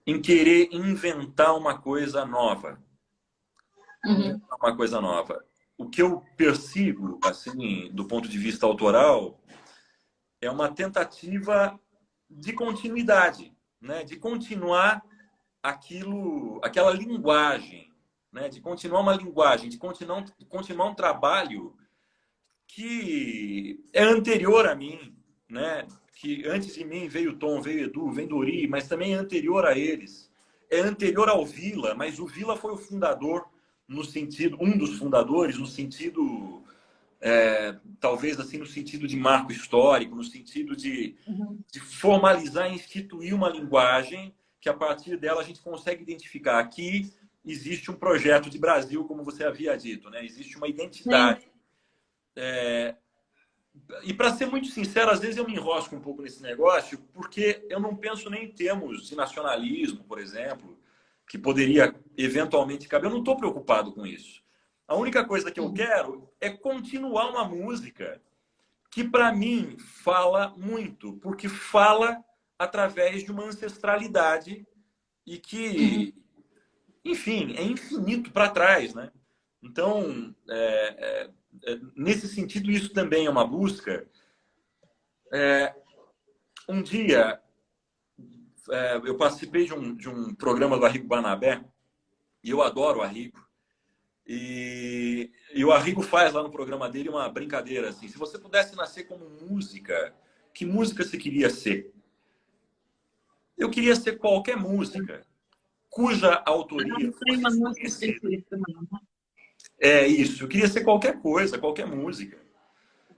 em querer inventar uma coisa nova. Uhum. Inventar uma coisa nova. O que eu persigo, assim, do ponto de vista autoral, é uma tentativa de continuidade, né? De continuar aquela linguagem, né? De continuar uma linguagem, de continuar um trabalho que é anterior a mim, né? Que antes de mim veio o Tom, veio o Edu, vem Dori, mas também é anterior a eles. É anterior ao Vila, mas o Vila foi o fundador, no sentido, um dos fundadores, no sentido, talvez assim, no sentido de marco histórico, no sentido de formalizar e instituir uma linguagem que, a partir dela, a gente consegue identificar. Aqui existe um projeto de Brasil, como você havia dito, né? Existe uma identidade. Sim. E, para ser muito sincero, às vezes eu me enrosco um pouco nesse negócio, porque eu não penso nem em termos de nacionalismo, por exemplo, que poderia eventualmente caber. Eu não estou preocupado com isso. A única coisa que eu quero é continuar uma música que, para mim, fala muito, porque fala através de uma ancestralidade e que, enfim, é infinito para trás, né? Então, nesse sentido, isso também é uma busca. Um dia, eu participei de um programa do Arrigo Barnabé, e eu adoro o Arrigo. E o Arrigo faz lá no programa dele uma brincadeira assim: se você pudesse nascer como música, que música você queria ser? Eu queria ser qualquer música cuja autoria Não tem fosse uma música desconhecida. específica, não. É isso, eu queria ser qualquer coisa, qualquer música.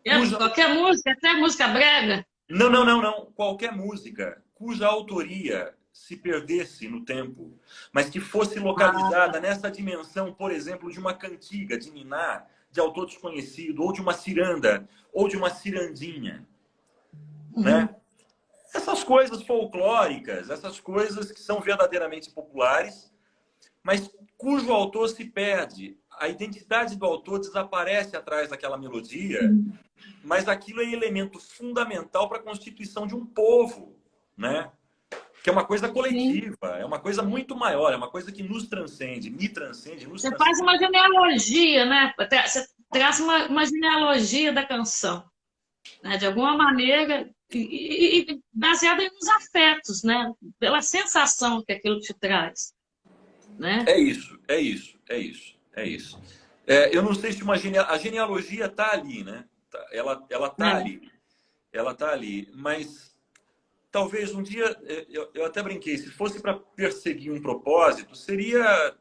Cuja... Qualquer música, até música brega. Não, não, não, não. Qualquer música cuja autoria se perdesse no tempo, mas que fosse localizada nessa dimensão, por exemplo, de uma cantiga, de niná, de autor desconhecido, ou de uma ciranda, ou de uma cirandinha, né? Essas coisas folclóricas, essas coisas que são verdadeiramente populares, mas cujo autor se perde. A identidade do autor desaparece atrás daquela melodia, mas aquilo é elemento fundamental para a constituição de um povo, né? Que é uma coisa Sim. coletiva, é uma coisa muito maior, é uma coisa que nos transcende, me transcende, nos Você faz transcende. uma genealogia, né? Você traz uma genealogia da canção, né? De alguma maneira, e baseada nos afetos, né? Pela sensação que aquilo te traz, né? É isso, é isso, é isso, é isso. Eu não sei se a genealogia está ali, né? Ela está É. ali, ela está ali, mas talvez um dia, eu até brinquei, se fosse para perseguir um propósito, seria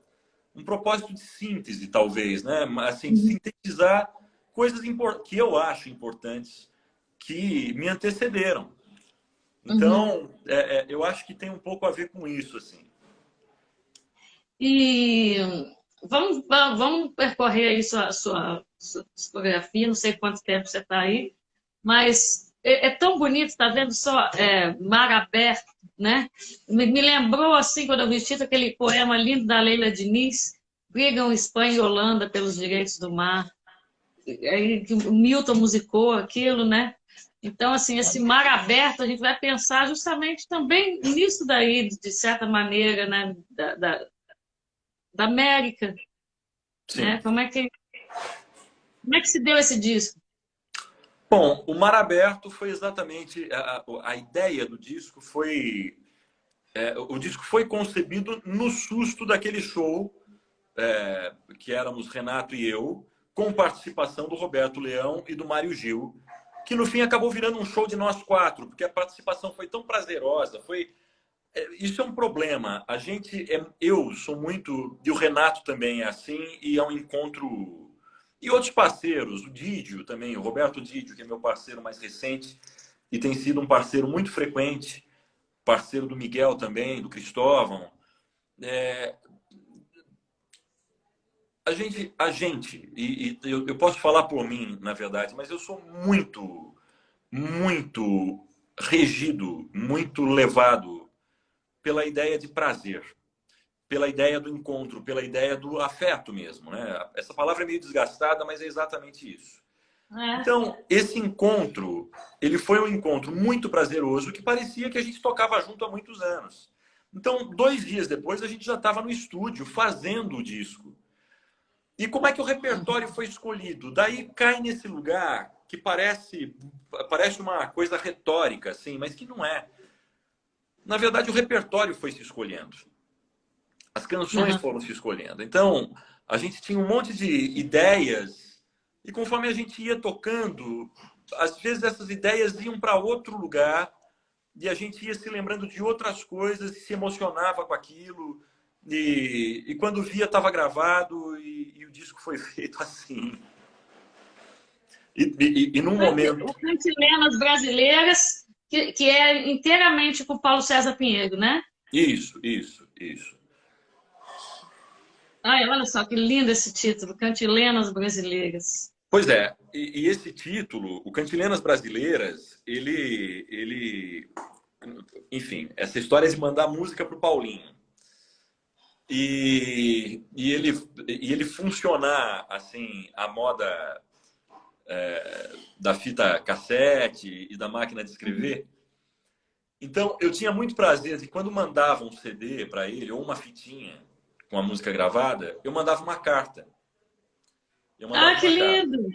um propósito de síntese, talvez, né? Assim, de sintetizar coisas que eu acho importantes, que me antecederam. Uhum. Então, eu acho que tem um pouco a ver com isso, assim. E vamos percorrer aí sua discografia, não sei quanto tempo você está aí, mas é tão bonito, está vendo só Mar Aberto, né? Me lembrou, assim, quando eu vi aquele poema lindo da Leila Diniz, brigam Espanha e Holanda pelos direitos do mar. Aí, que o Milton musicou aquilo, né? Então, assim, esse mar aberto, a gente vai pensar justamente também nisso daí, de certa maneira, né? Da América, né? Sim. Como é que se deu esse disco? Bom, o Mar Aberto foi exatamente a ideia do disco foi o disco foi concebido no susto daquele show que éramos Renato e eu, com participação do Roberto Leão e do Mário Gil, que no fim acabou virando um show de nós quatro, porque a participação foi tão prazerosa, isso é um problema. Eu sou muito, e o Renato também é assim, e é um encontro. E outros parceiros, o Didio também, o Roberto Didio, que é meu parceiro mais recente, e tem sido um parceiro muito frequente, parceiro do Miguel também, do Cristóvão. É, e eu posso falar por mim, na verdade, mas eu sou muito, muito regido, muito levado pela ideia de prazer, pela ideia do encontro, pela ideia do afeto mesmo, né? Essa palavra é meio desgastada, mas é exatamente isso. É. Então, esse encontro, ele foi um encontro muito prazeroso que parecia que a gente tocava junto há muitos anos. Então, 2 dias depois, a gente já estava no estúdio fazendo o disco. E como é que o repertório foi escolhido? Daí cai nesse lugar que parece uma coisa retórica, assim, mas que não é. Na verdade, o repertório foi se escolhendo. As canções Uhum. foram se escolhendo. Então, a gente tinha um monte de ideias E conforme a gente ia tocando, às vezes essas ideias iam para outro lugar e a gente ia se lembrando de outras coisas e se emocionava com aquilo. E quando via, estava gravado e o disco foi feito assim. E num momento... O Cantilenas Brasileiras, que é inteiramente com o Paulo César Pinheiro, né? Isso, isso, isso. Ai, olha só que lindo esse título, Cantilenas Brasileiras. Pois é, e esse título, o Cantilenas Brasileiras, enfim, essa história é de mandar música para o Paulinho. E ele funcionar assim, a moda da fita cassete e da máquina de escrever. Então, eu tinha muito prazer de quando mandava um CD para ele, ou uma fitinha com a música gravada, eu mandava uma carta. Que lindo!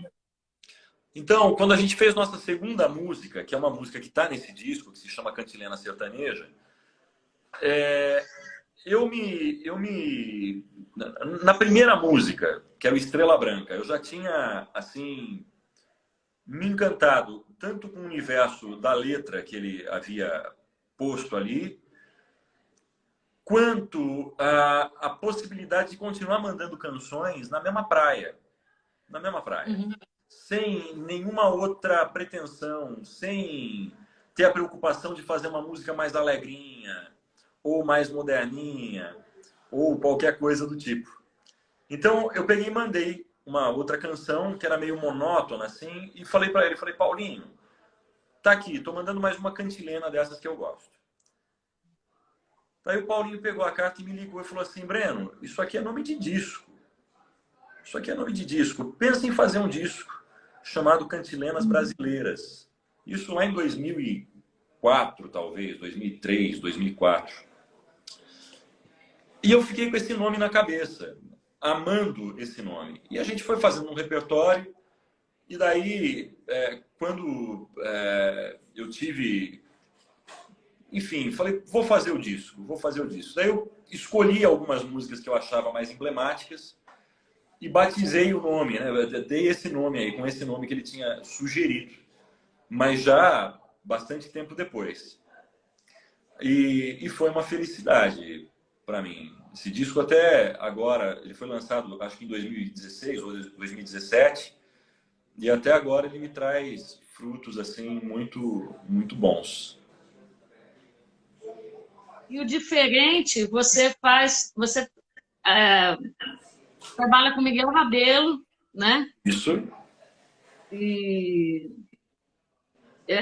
Então, quando a gente fez nossa segunda música, que é uma música que está nesse disco, que se chama Cantilena Sertaneja, na primeira música, que era o Estrela Branca, eu já tinha, assim, me encantado tanto com o universo da letra que ele havia posto ali, quanto a possibilidade de continuar mandando canções na mesma praia. Na mesma praia. Uhum. Sem nenhuma outra pretensão, sem ter a preocupação de fazer uma música mais alegrinha, ou mais moderninha, ou qualquer coisa do tipo. Então, eu peguei e mandei uma outra canção, que era meio monótona, assim, e falei para ele, falei, Paulinho, tá aqui, tô mandando mais uma cantilena dessas que eu gosto. Aí o Paulinho pegou a carta e me ligou e falou assim, Breno, isso aqui é nome de disco. Isso aqui é nome de disco. Pensa em fazer um disco chamado Cantilenas Brasileiras. Isso lá em 2004, talvez, 2003, 2004. E eu fiquei com esse nome na cabeça, amando esse nome. E a gente foi fazendo um repertório. E daí, quando eu tive... Enfim, falei, vou fazer o disco, vou fazer o disco. Daí eu escolhi algumas músicas que eu achava mais emblemáticas e batizei o nome, né? Eu dei esse nome aí, com esse nome que ele tinha sugerido, mas já bastante tempo depois. E foi uma felicidade para mim. Esse disco até agora, ele foi lançado acho que em 2016 ou 2017, e até agora ele me traz frutos assim muito, muito bons. E o diferente, você trabalha com Miguel Rabelo, né? Isso. E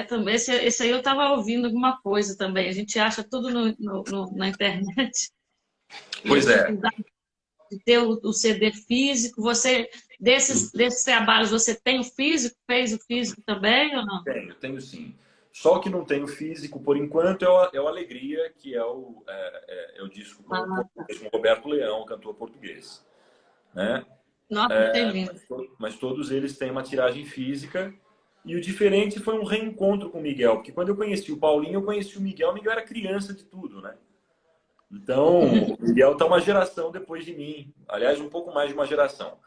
também, esse aí eu estava ouvindo alguma coisa também. A gente acha tudo na internet. Pois é. De ter o CD físico. Você, desses trabalhos, você tem o físico? Fez o físico também ou não? Tenho sim. Só o que não tenho físico, por enquanto, é o Alegria, que é o disco com o Roberto Leão, cantor português. Né? Nossa, que lindo. Mas todos eles têm uma tiragem física. E o diferente foi um reencontro com o Miguel, porque quando eu conheci o Paulinho, eu conheci o Miguel era criança de tudo, né? Então, o Miguel está uma geração depois de mim. Aliás, um pouco mais de uma geração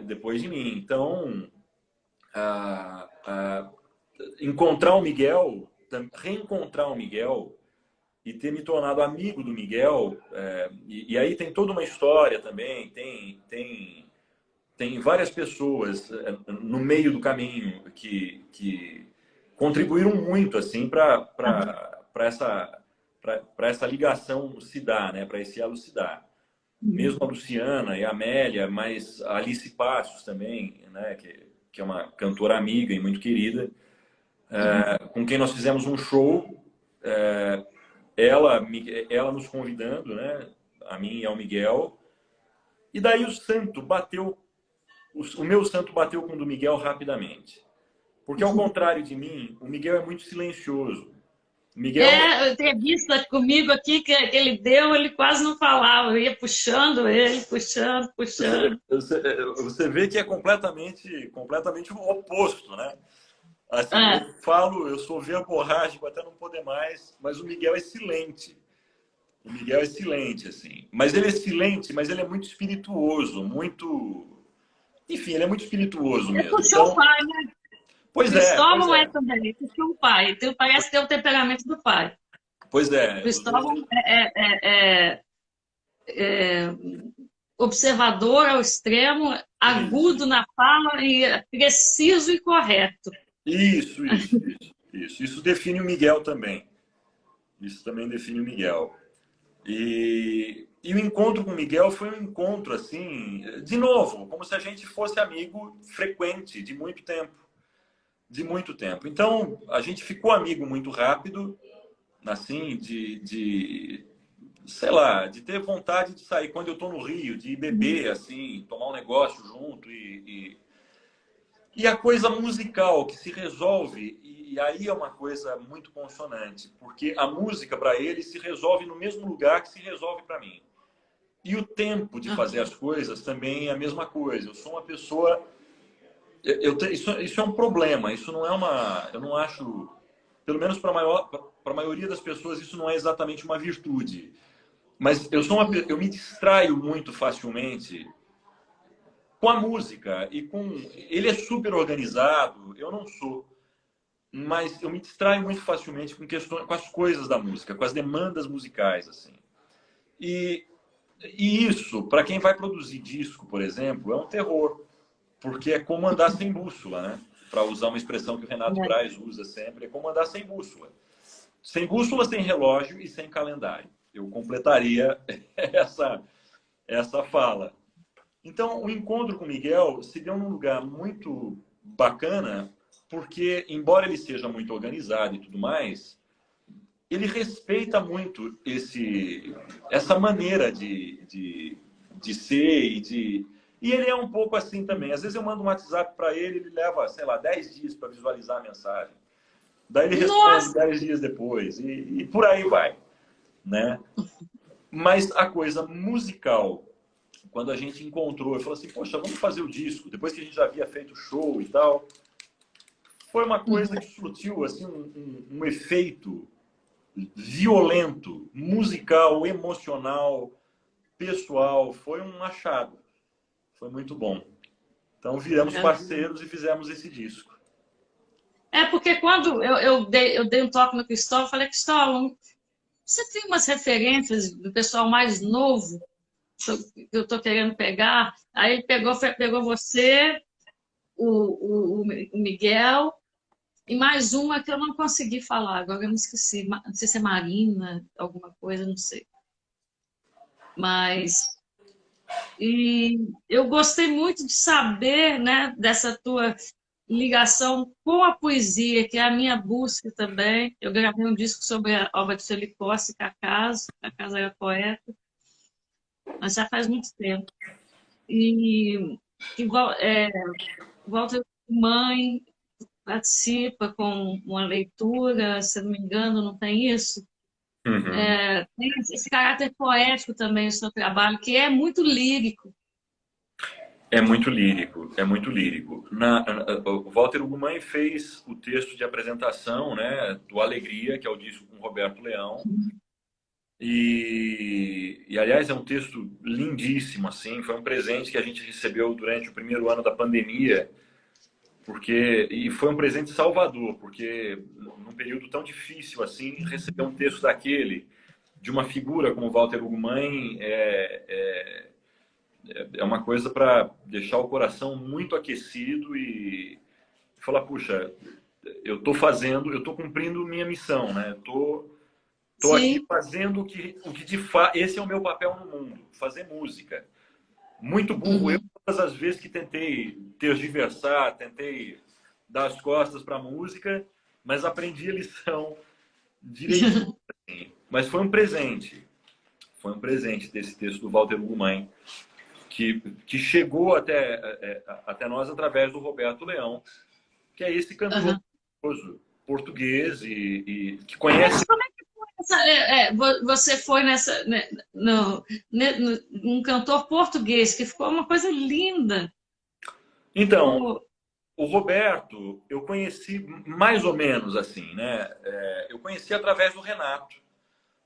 depois de mim. Então, encontrar o Miguel, reencontrar o Miguel e ter me tornado amigo do Miguel, e aí tem toda uma história também, tem várias pessoas no meio do caminho que contribuíram muito assim para essa ligação se dar, né? Para esse elo se dar. Mesmo a Luciana e a Amélia, mas a Alice Passos também, né? Que é uma cantora amiga e muito querida, com quem nós fizemos um show, ela nos convidando, né? A mim e ao Miguel. E daí o meu santo bateu com o do Miguel rapidamente. Porque, ao contrário de mim, o Miguel é muito silencioso. O Miguel... entrevista comigo aqui que ele deu, ele quase não falava. Eu ia puxando ele, puxando. Você vê que é completamente o oposto, né? Assim, eu sou verborrágico até não poder mais, mas o Miguel é silente. O Miguel é silente, assim. Mas ele é silente, mas ele é muito espirituoso, muito... Enfim, ele é muito espirituoso É mesmo. puxou o Então, pai, né? pois é, pois Cristóvão é é. também, puxou o pai. Parece ter o temperamento do pai. Pois O é, os dois Cristóvão é observador ao extremo, Isso, agudo na fala e preciso e correto. isso define o Miguel também. Isso também define o Miguel. E o encontro com o Miguel foi um encontro, assim, de novo, como se a gente fosse amigo frequente, de muito tempo. De muito tempo. Então, a gente ficou amigo muito rápido, assim, sei lá, de ter vontade de sair quando eu estou no Rio, de ir beber, assim, tomar um negócio junto e a coisa musical que se resolve, e aí é uma coisa muito consonante, porque a música para ele se resolve no mesmo lugar que se resolve para mim. E o tempo de fazer as coisas também é a mesma coisa. Eu sou uma pessoa. Isso é um problema, isso não é uma. Eu não acho. Pelo menos para a maioria das pessoas, isso não é exatamente uma virtude. Mas eu me distraio muito facilmente com a música e com. Ele é super organizado, eu não sou. Mas eu me distraio muito facilmente com questões, com as coisas da música, com as demandas musicais, assim. E, e isso, para quem vai produzir disco, por exemplo, é um terror, porque é como andar sem bússola, né? Para usar uma expressão que o Renato Braz usa sempre, é como andar sem bússola. Sem bússola, sem relógio e sem calendário. Eu completaria essa fala. Então, o encontro com o Miguel se deu num lugar muito bacana, porque, embora ele seja muito organizado e tudo mais, ele respeita muito essa maneira de ser e ele é um pouco assim também. Às vezes eu mando um WhatsApp para ele, ele leva, sei lá, 10 dias para visualizar a mensagem. Daí ele responde Nossa! 10 dias depois e por aí vai, né? Mas a coisa musical, quando a gente encontrou, eu falei assim, poxa, vamos fazer o disco. Depois que a gente já havia feito show e tal, foi uma coisa que surtiu assim, um efeito violento, musical, emocional, pessoal. Foi um achado. Foi muito bom. Então viramos parceiros e fizemos esse disco. É porque quando eu dei um toque no Cristóvão, falei, Cristóvão, você tem umas referências do pessoal mais novo que eu estou querendo pegar? Aí ele pegou você, o Miguel, e mais uma que eu não consegui falar, agora eu me esqueci. Não sei se é Marina, alguma coisa, não sei. Mas e eu gostei muito de saber, né, dessa tua ligação com a poesia, que é a minha busca também. Eu gravei um disco sobre a obra de Sueli Costa, Cacaz era poeta, mas já faz muito tempo. E que Walter Mãe participa com uma leitura, se não me engano, não tem isso? Uhum. Tem esse caráter poético também no seu trabalho, que é muito lírico. É muito lírico, é muito lírico. O Walter Ugumãe fez o texto de apresentação, né, do Alegria, que é o disco com Roberto Leão. Aliás, é um texto lindíssimo, assim. Foi um presente que a gente recebeu durante o primeiro ano da pandemia, e foi um presente salvador, porque num período tão difícil assim, receber um texto daquele, de uma figura como Walter Ugumãe, é uma coisa para deixar o coração muito aquecido e falar, puxa, eu estou cumprindo minha missão, né? Tô aqui Sim. fazendo o que de fato, esse é o meu papel no mundo, fazer música. Muito burro eu, todas as vezes que tentei tergiversar, tentei dar as costas para a música, mas aprendi a lição direitinho. Assim. Mas foi um presente. Foi um presente desse texto do Walter Ugumãe, que chegou até nós através do Roberto Leão, que é esse cantor português e que conhece. Você foi num cantor português, que ficou uma coisa linda. Então, o Roberto, eu conheci mais ou menos assim, né? Eu conheci através do Renato.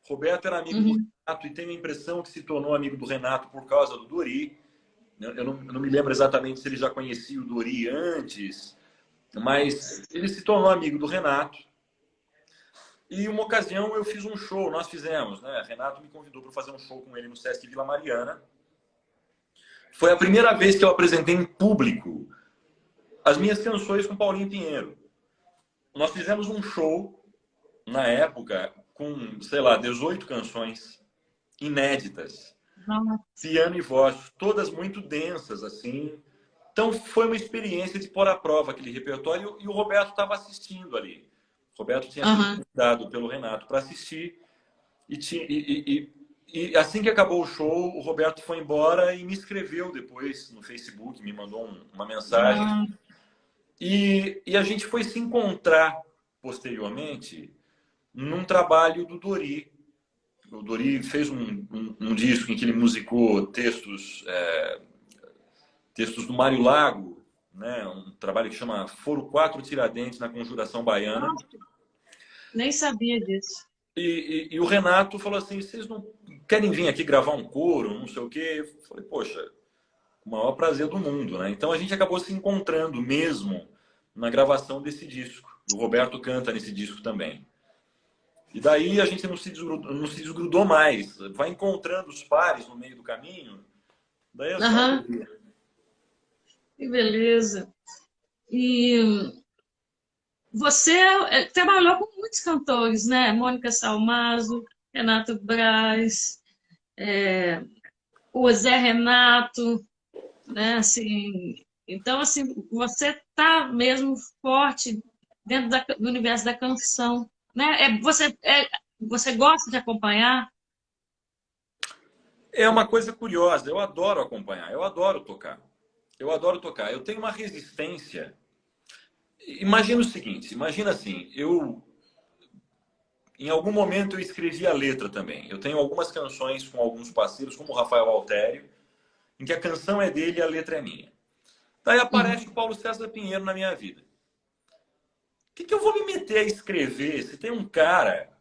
Roberto era amigo do Renato e tenho a impressão que se tornou amigo do Renato por causa do Dori. eu não me lembro exatamente se ele já conhecia o Dori antes, mas ele se tornou amigo do Renato. E uma ocasião eu fiz um show, nós fizemos, né? Renato me convidou para fazer um show com ele no Sesc Vila Mariana. Foi a primeira vez que eu apresentei em público as minhas canções com Paulinho Pinheiro. Nós fizemos um show, na época, com, sei lá, 18 canções inéditas. Piano e voz, todas muito densas, assim. Então, foi uma experiência de pôr à prova aquele repertório e o Roberto estava assistindo ali. O Roberto tinha sido convidado pelo Renato para assistir e assim que acabou o show, o Roberto foi embora e me escreveu depois no Facebook, me mandou uma mensagem. E a gente foi se encontrar posteriormente num trabalho do Dori. O Dori fez um disco em que ele musicou textos do Mário Lago, né? Um trabalho que chama Foro 4 Tiradentes na Conjuração Baiana. Nossa, nem sabia disso. E o Renato falou assim, vocês não querem vir aqui gravar um coro, não sei o quê? Eu falei, poxa, o maior prazer do mundo, né? Então a gente acabou se encontrando mesmo na gravação desse disco. O Roberto canta nesse disco também. E daí a gente não se desgrudou mais. Vai encontrando os pares no meio do caminho. Daí é só que beleza. E você trabalhou com muitos cantores, né? Mônica Salmazo, Renato Braz, o Zé Renato, né? Assim, então, assim, você está mesmo forte dentro do universo da canção, né? Você gosta de acompanhar? É uma coisa curiosa. Eu adoro acompanhar. Eu adoro tocar. Eu tenho uma resistência. Imagina o seguinte. Imagina assim. Em algum momento eu escrevi a letra também. Eu tenho algumas canções com alguns parceiros, como o Rafael Altério, em que a canção é dele e a letra é minha. Daí aparece o Paulo César Pinheiro na minha vida. O que eu vou me meter a escrever se tem um cara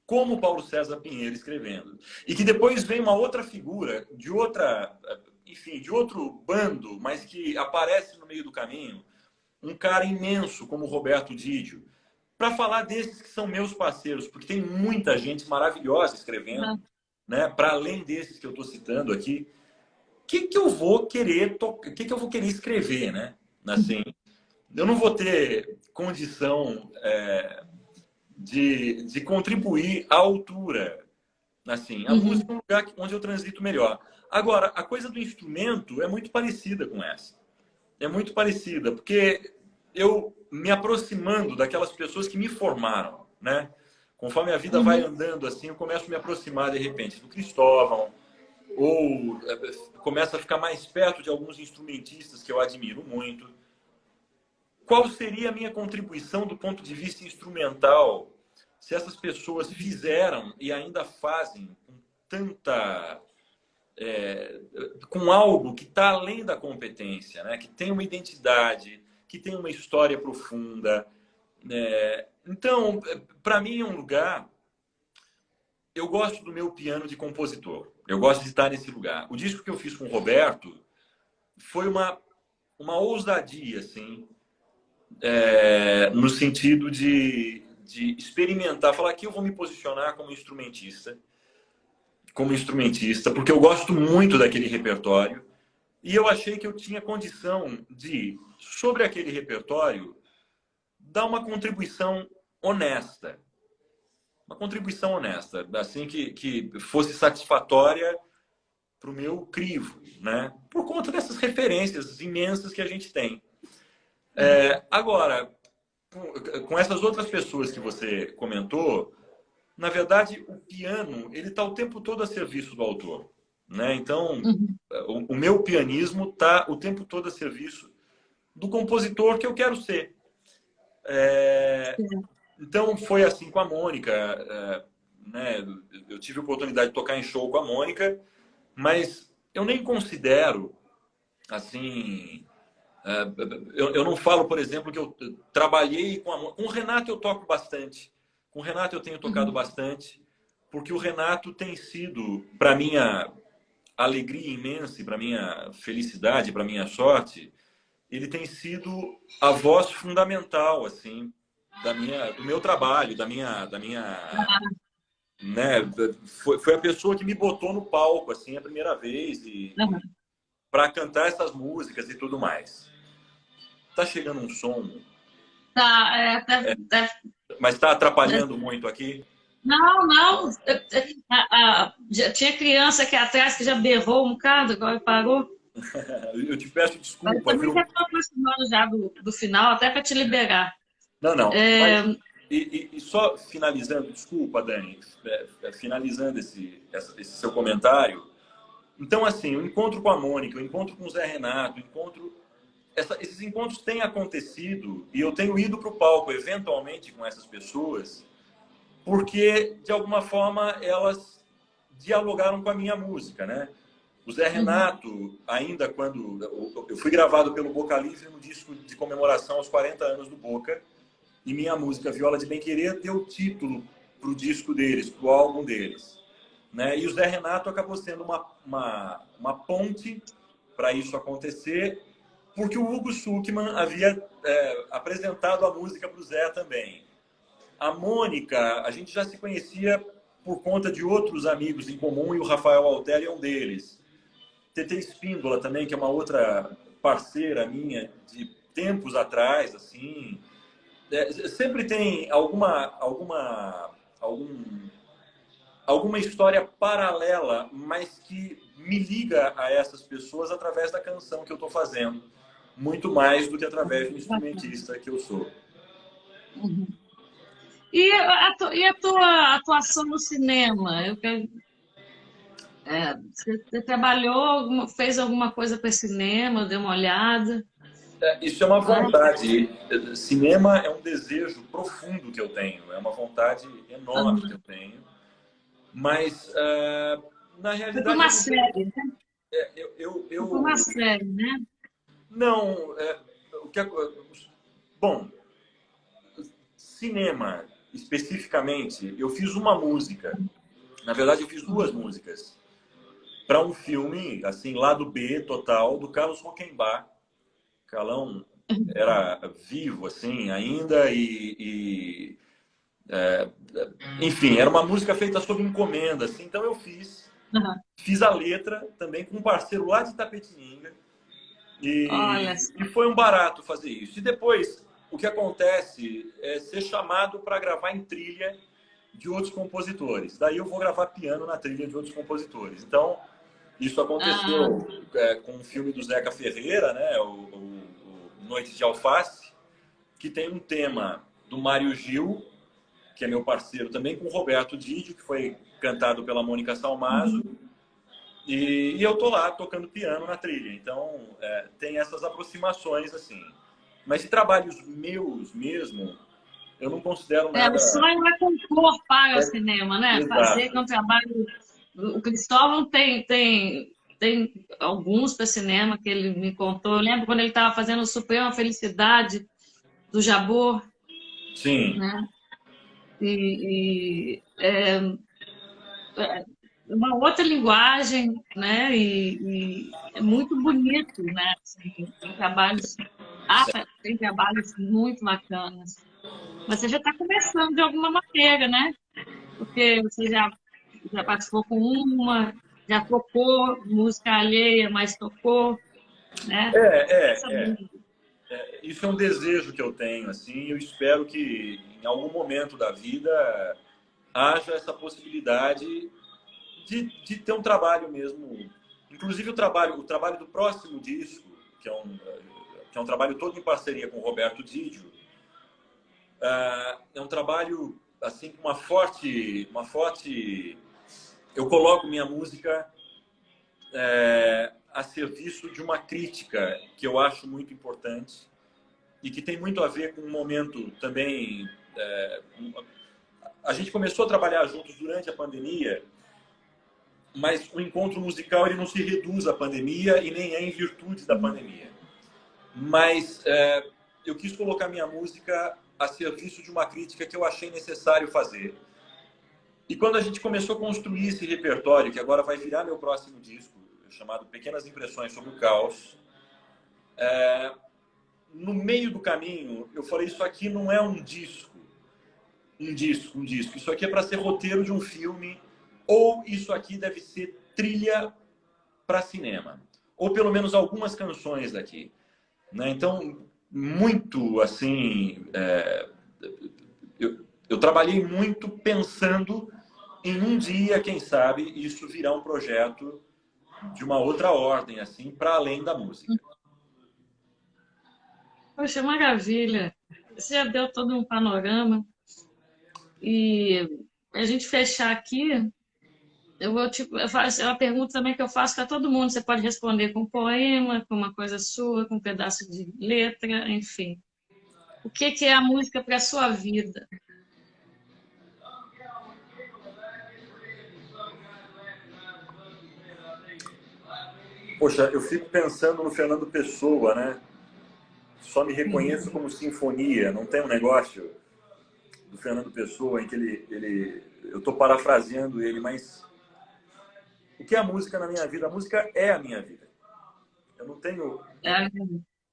como o Paulo César Pinheiro escrevendo? E que depois vem uma outra figura, de outro bando, mas que aparece no meio do caminho, um cara imenso como o Roberto Didio, para falar desses que são meus parceiros, porque tem muita gente maravilhosa escrevendo, né? Para além desses que eu estou citando aqui. O que eu vou querer escrever, né? Assim, eu não vou ter condição de contribuir à altura. Assim, a música é um lugar onde eu transito melhor. Agora, a coisa do instrumento é muito parecida com essa. É muito parecida, porque eu me aproximando daquelas pessoas que me formaram, né? Conforme a vida vai andando assim, eu começo a me aproximar de repente do Cristóvão, ou começa a ficar mais perto de alguns instrumentistas que eu admiro muito. Qual seria a minha contribuição do ponto de vista instrumental se essas pessoas fizeram e ainda fazem com algo que está além da competência, né? Que tem uma identidade, que tem uma história profunda. Então, para mim é um lugar... Eu gosto do meu piano de compositor. Eu gosto de estar nesse lugar. O disco que eu fiz com o Roberto foi uma ousadia, assim, no sentido de experimentar, falar que eu vou me posicionar como instrumentista, porque eu gosto muito daquele repertório e eu achei que eu tinha condição de, sobre aquele repertório, dar uma contribuição honesta. Uma contribuição honesta, assim que fosse satisfatória para o meu crivo, né? Por conta dessas referências imensas que a gente tem. Agora, com essas outras pessoas que você comentou, na verdade, o piano ele está o tempo todo a serviço do autor, né? Então, o meu pianismo está o tempo todo a serviço do compositor que eu quero ser. Então, foi assim com a Mônica, né? Eu tive a oportunidade de tocar em show com a Mônica, mas eu nem considero, assim... Eu não falo, por exemplo, que eu trabalhei com a Mônica. Com o Renato eu toco bastante. Com o Renato eu tenho tocado bastante, porque o Renato tem sido, para mim, alegria imensa, para minha felicidade, para minha sorte, ele tem sido a voz fundamental, assim, do meu trabalho, né? Foi a pessoa que me botou no palco, assim, a primeira vez, e Uhum. para cantar essas músicas e tudo mais. Tá chegando um som, Tá, mas está atrapalhando muito aqui. não, não. Já tinha criança aqui atrás que já berrou um bocado, agora parou. Eu te peço Mas desculpa, também já viu? estou aproximando já do final, até para te liberar. Não, não. É, Mas, e só finalizando, desculpa, Dani, finalizando esse seu comentário. Então, assim, o encontro com a Mônica, o encontro com o Zé Renato, esses encontros têm acontecido e eu tenho ido para o palco eventualmente com essas pessoas porque, de alguma forma, elas dialogaram com a minha música, né? O Zé Renato, ainda quando eu fui gravado pelo Boca Livre no disco de comemoração aos 40 anos do Boca, e minha música Viola de Bem-Querer deu título para o disco deles, para o álbum deles, né? E o Zé Renato acabou sendo uma ponte para isso acontecer, porque o Hugo Sukman havia apresentado a música para o Zé também. A Mônica, a gente já se conhecia por conta de outros amigos em comum, e o Rafael Alteri é um deles. TT Espíndola também, que é uma outra parceira minha de tempos atrás, assim. Sempre tem alguma história paralela, mas que me liga a essas pessoas através da canção que eu estou fazendo, muito mais do que através do instrumentista que eu sou. uhum. E a tua atuação no cinema? Você trabalhou, fez alguma coisa para cinema, deu uma olhada? Isso é uma Ah, vontade. Cinema é um desejo profundo que eu tenho, é uma vontade enorme que eu tenho. Mas, na foi para realidade, uma eu não tenho. série, né? Foi para uma Eu série, né? não. O que, bom, cinema, especificamente, eu fiz uma música. Na verdade, eu fiz duas músicas para um filme, assim, lado B total, do Carlos Rockenbach. Calão era vivo, assim, ainda, enfim, era uma música feita sob encomenda, assim, então eu Uhum. fiz a letra também com um parceiro lá de Itapetininga, Olha, e foi um barato fazer isso. E depois, o que acontece é ser chamado para gravar em trilha de outros compositores. Daí eu vou gravar piano na trilha de outros compositores. Então, isso aconteceu com o filme do Zeca Ferreira, né, o Noites de Alface, que tem um tema do Mário Gil, que é meu parceiro também, com o Roberto Didio, que foi cantado pela Mônica Salmazo, e eu tô lá tocando piano na trilha. Então, tem essas aproximações, assim. Mas de trabalhos meus mesmo, eu não considero o nada... sonho é compor para o cinema, né? Fazer Exato. com o trabalho. O Cristóvão tem alguns para cinema que ele me contou. Eu lembro quando ele estava fazendo o Suprema Felicidade do Jabor, Sim. né? É uma outra linguagem, né? E é muito bonito, né? Assim, tem trabalhos muito bacanas. Mas você já está começando de alguma maneira, né? Porque você já participou com uma, já tocou música alheia, mas tocou, né? Isso é um desejo que eu tenho, assim. Eu espero que em algum momento da vida haja essa possibilidade de ter um trabalho mesmo. Inclusive o trabalho do próximo disco, que é um trabalho todo em parceria com o Roberto Didio, é um trabalho assim com uma forte. Eu coloco minha música a serviço de uma crítica que eu acho muito importante e que tem muito a ver com um momento também. A gente começou a trabalhar juntos durante a pandemia, mas o encontro musical ele não se reduz à pandemia e nem é em virtude da pandemia. Mas eu quis colocar minha música a serviço de uma crítica que eu achei necessário fazer. E quando a gente começou a construir esse repertório, que agora vai virar meu próximo disco, chamado Pequenas Impressões sobre o Caos. No meio do caminho, eu falei, isso aqui não é um disco. Isso aqui é para ser roteiro de um filme, ou isso aqui deve ser trilha para cinema. Ou pelo menos algumas canções daqui. Né? Então, muito assim... Eu trabalhei muito pensando em um dia, quem sabe, isso virar um projeto de uma outra ordem, assim, para além da música. Poxa, maravilha. Você já deu todo um panorama. E a gente fechar aqui, eu faço, é uma pergunta também que eu faço para todo mundo. Você pode responder com um poema, com uma coisa sua, com um pedaço de letra, enfim. O que é a música para a sua vida? Poxa, eu fico pensando no Fernando Pessoa, né? Só me reconheço como sinfonia. Não tem um negócio do Fernando Pessoa em que eu estou parafraseando ele, mas o que é a música na minha vida? A música é a minha vida. Eu não tenho...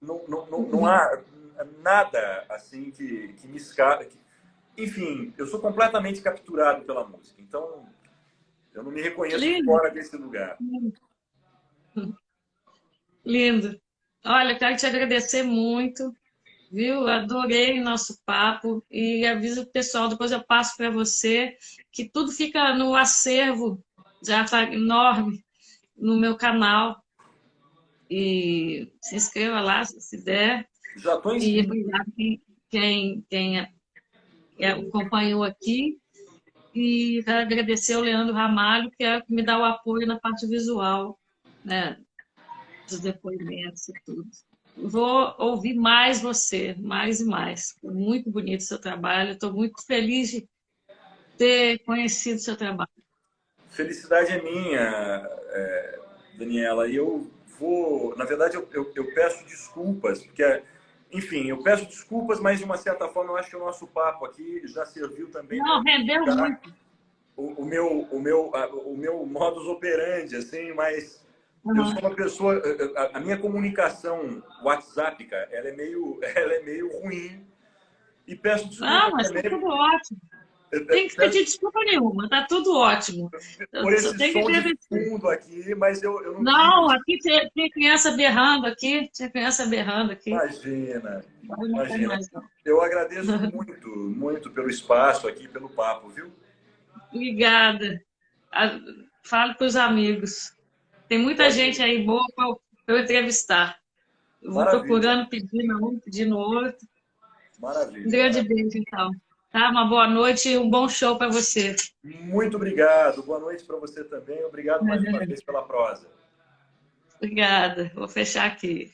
Não há nada assim que me escape. Enfim, eu sou completamente capturado pela música. Então, eu não me reconheço fora desse lugar. Lindo. Olha, eu quero te agradecer muito, viu? Adorei o nosso papo e aviso o pessoal, depois eu passo para você, que tudo fica no acervo, já está enorme, no meu canal. E se inscreva lá, se der. Já estou E inscrito. obrigado quem acompanhou aqui. E quero agradecer ao Leandro Ramalho, que é o que me dá o apoio na parte visual, né? Dos depoimentos e tudo. Vou ouvir mais você, mais e mais. Foi muito bonito o seu trabalho. Estou muito feliz de ter conhecido o seu trabalho. Felicidade é minha, Daniela. E eu vou... Na verdade, eu peço desculpas, porque... Enfim, eu peço desculpas, mas de uma certa forma eu acho que o nosso papo aqui já serviu também. Não, rendeu muito. O meu modus operandi, assim, mas eu sou uma pessoa... A minha comunicação WhatsAppica, ela é meio ruim. E peço desculpas. Não, mas está tudo ótimo. Tem que pedir desculpa nenhuma, está tudo ótimo. Por esse som de fundo aqui, mas eu não... Não, aqui tem criança berrando aqui, tinha criança berrando aqui. Imagina. Eu agradeço muito, muito pelo espaço aqui, pelo papo, viu? Obrigada. Fale para os amigos. Tem muita gente aí boa para eu entrevistar. Eu vou procurando, pedindo um, pedindo outro. Maravilha. Um grande beijo, então. Tá? Uma boa noite e um bom show para você. Muito obrigado. Boa noite para você também. Obrigado mais uma vez pela prosa. Obrigada. Vou fechar aqui.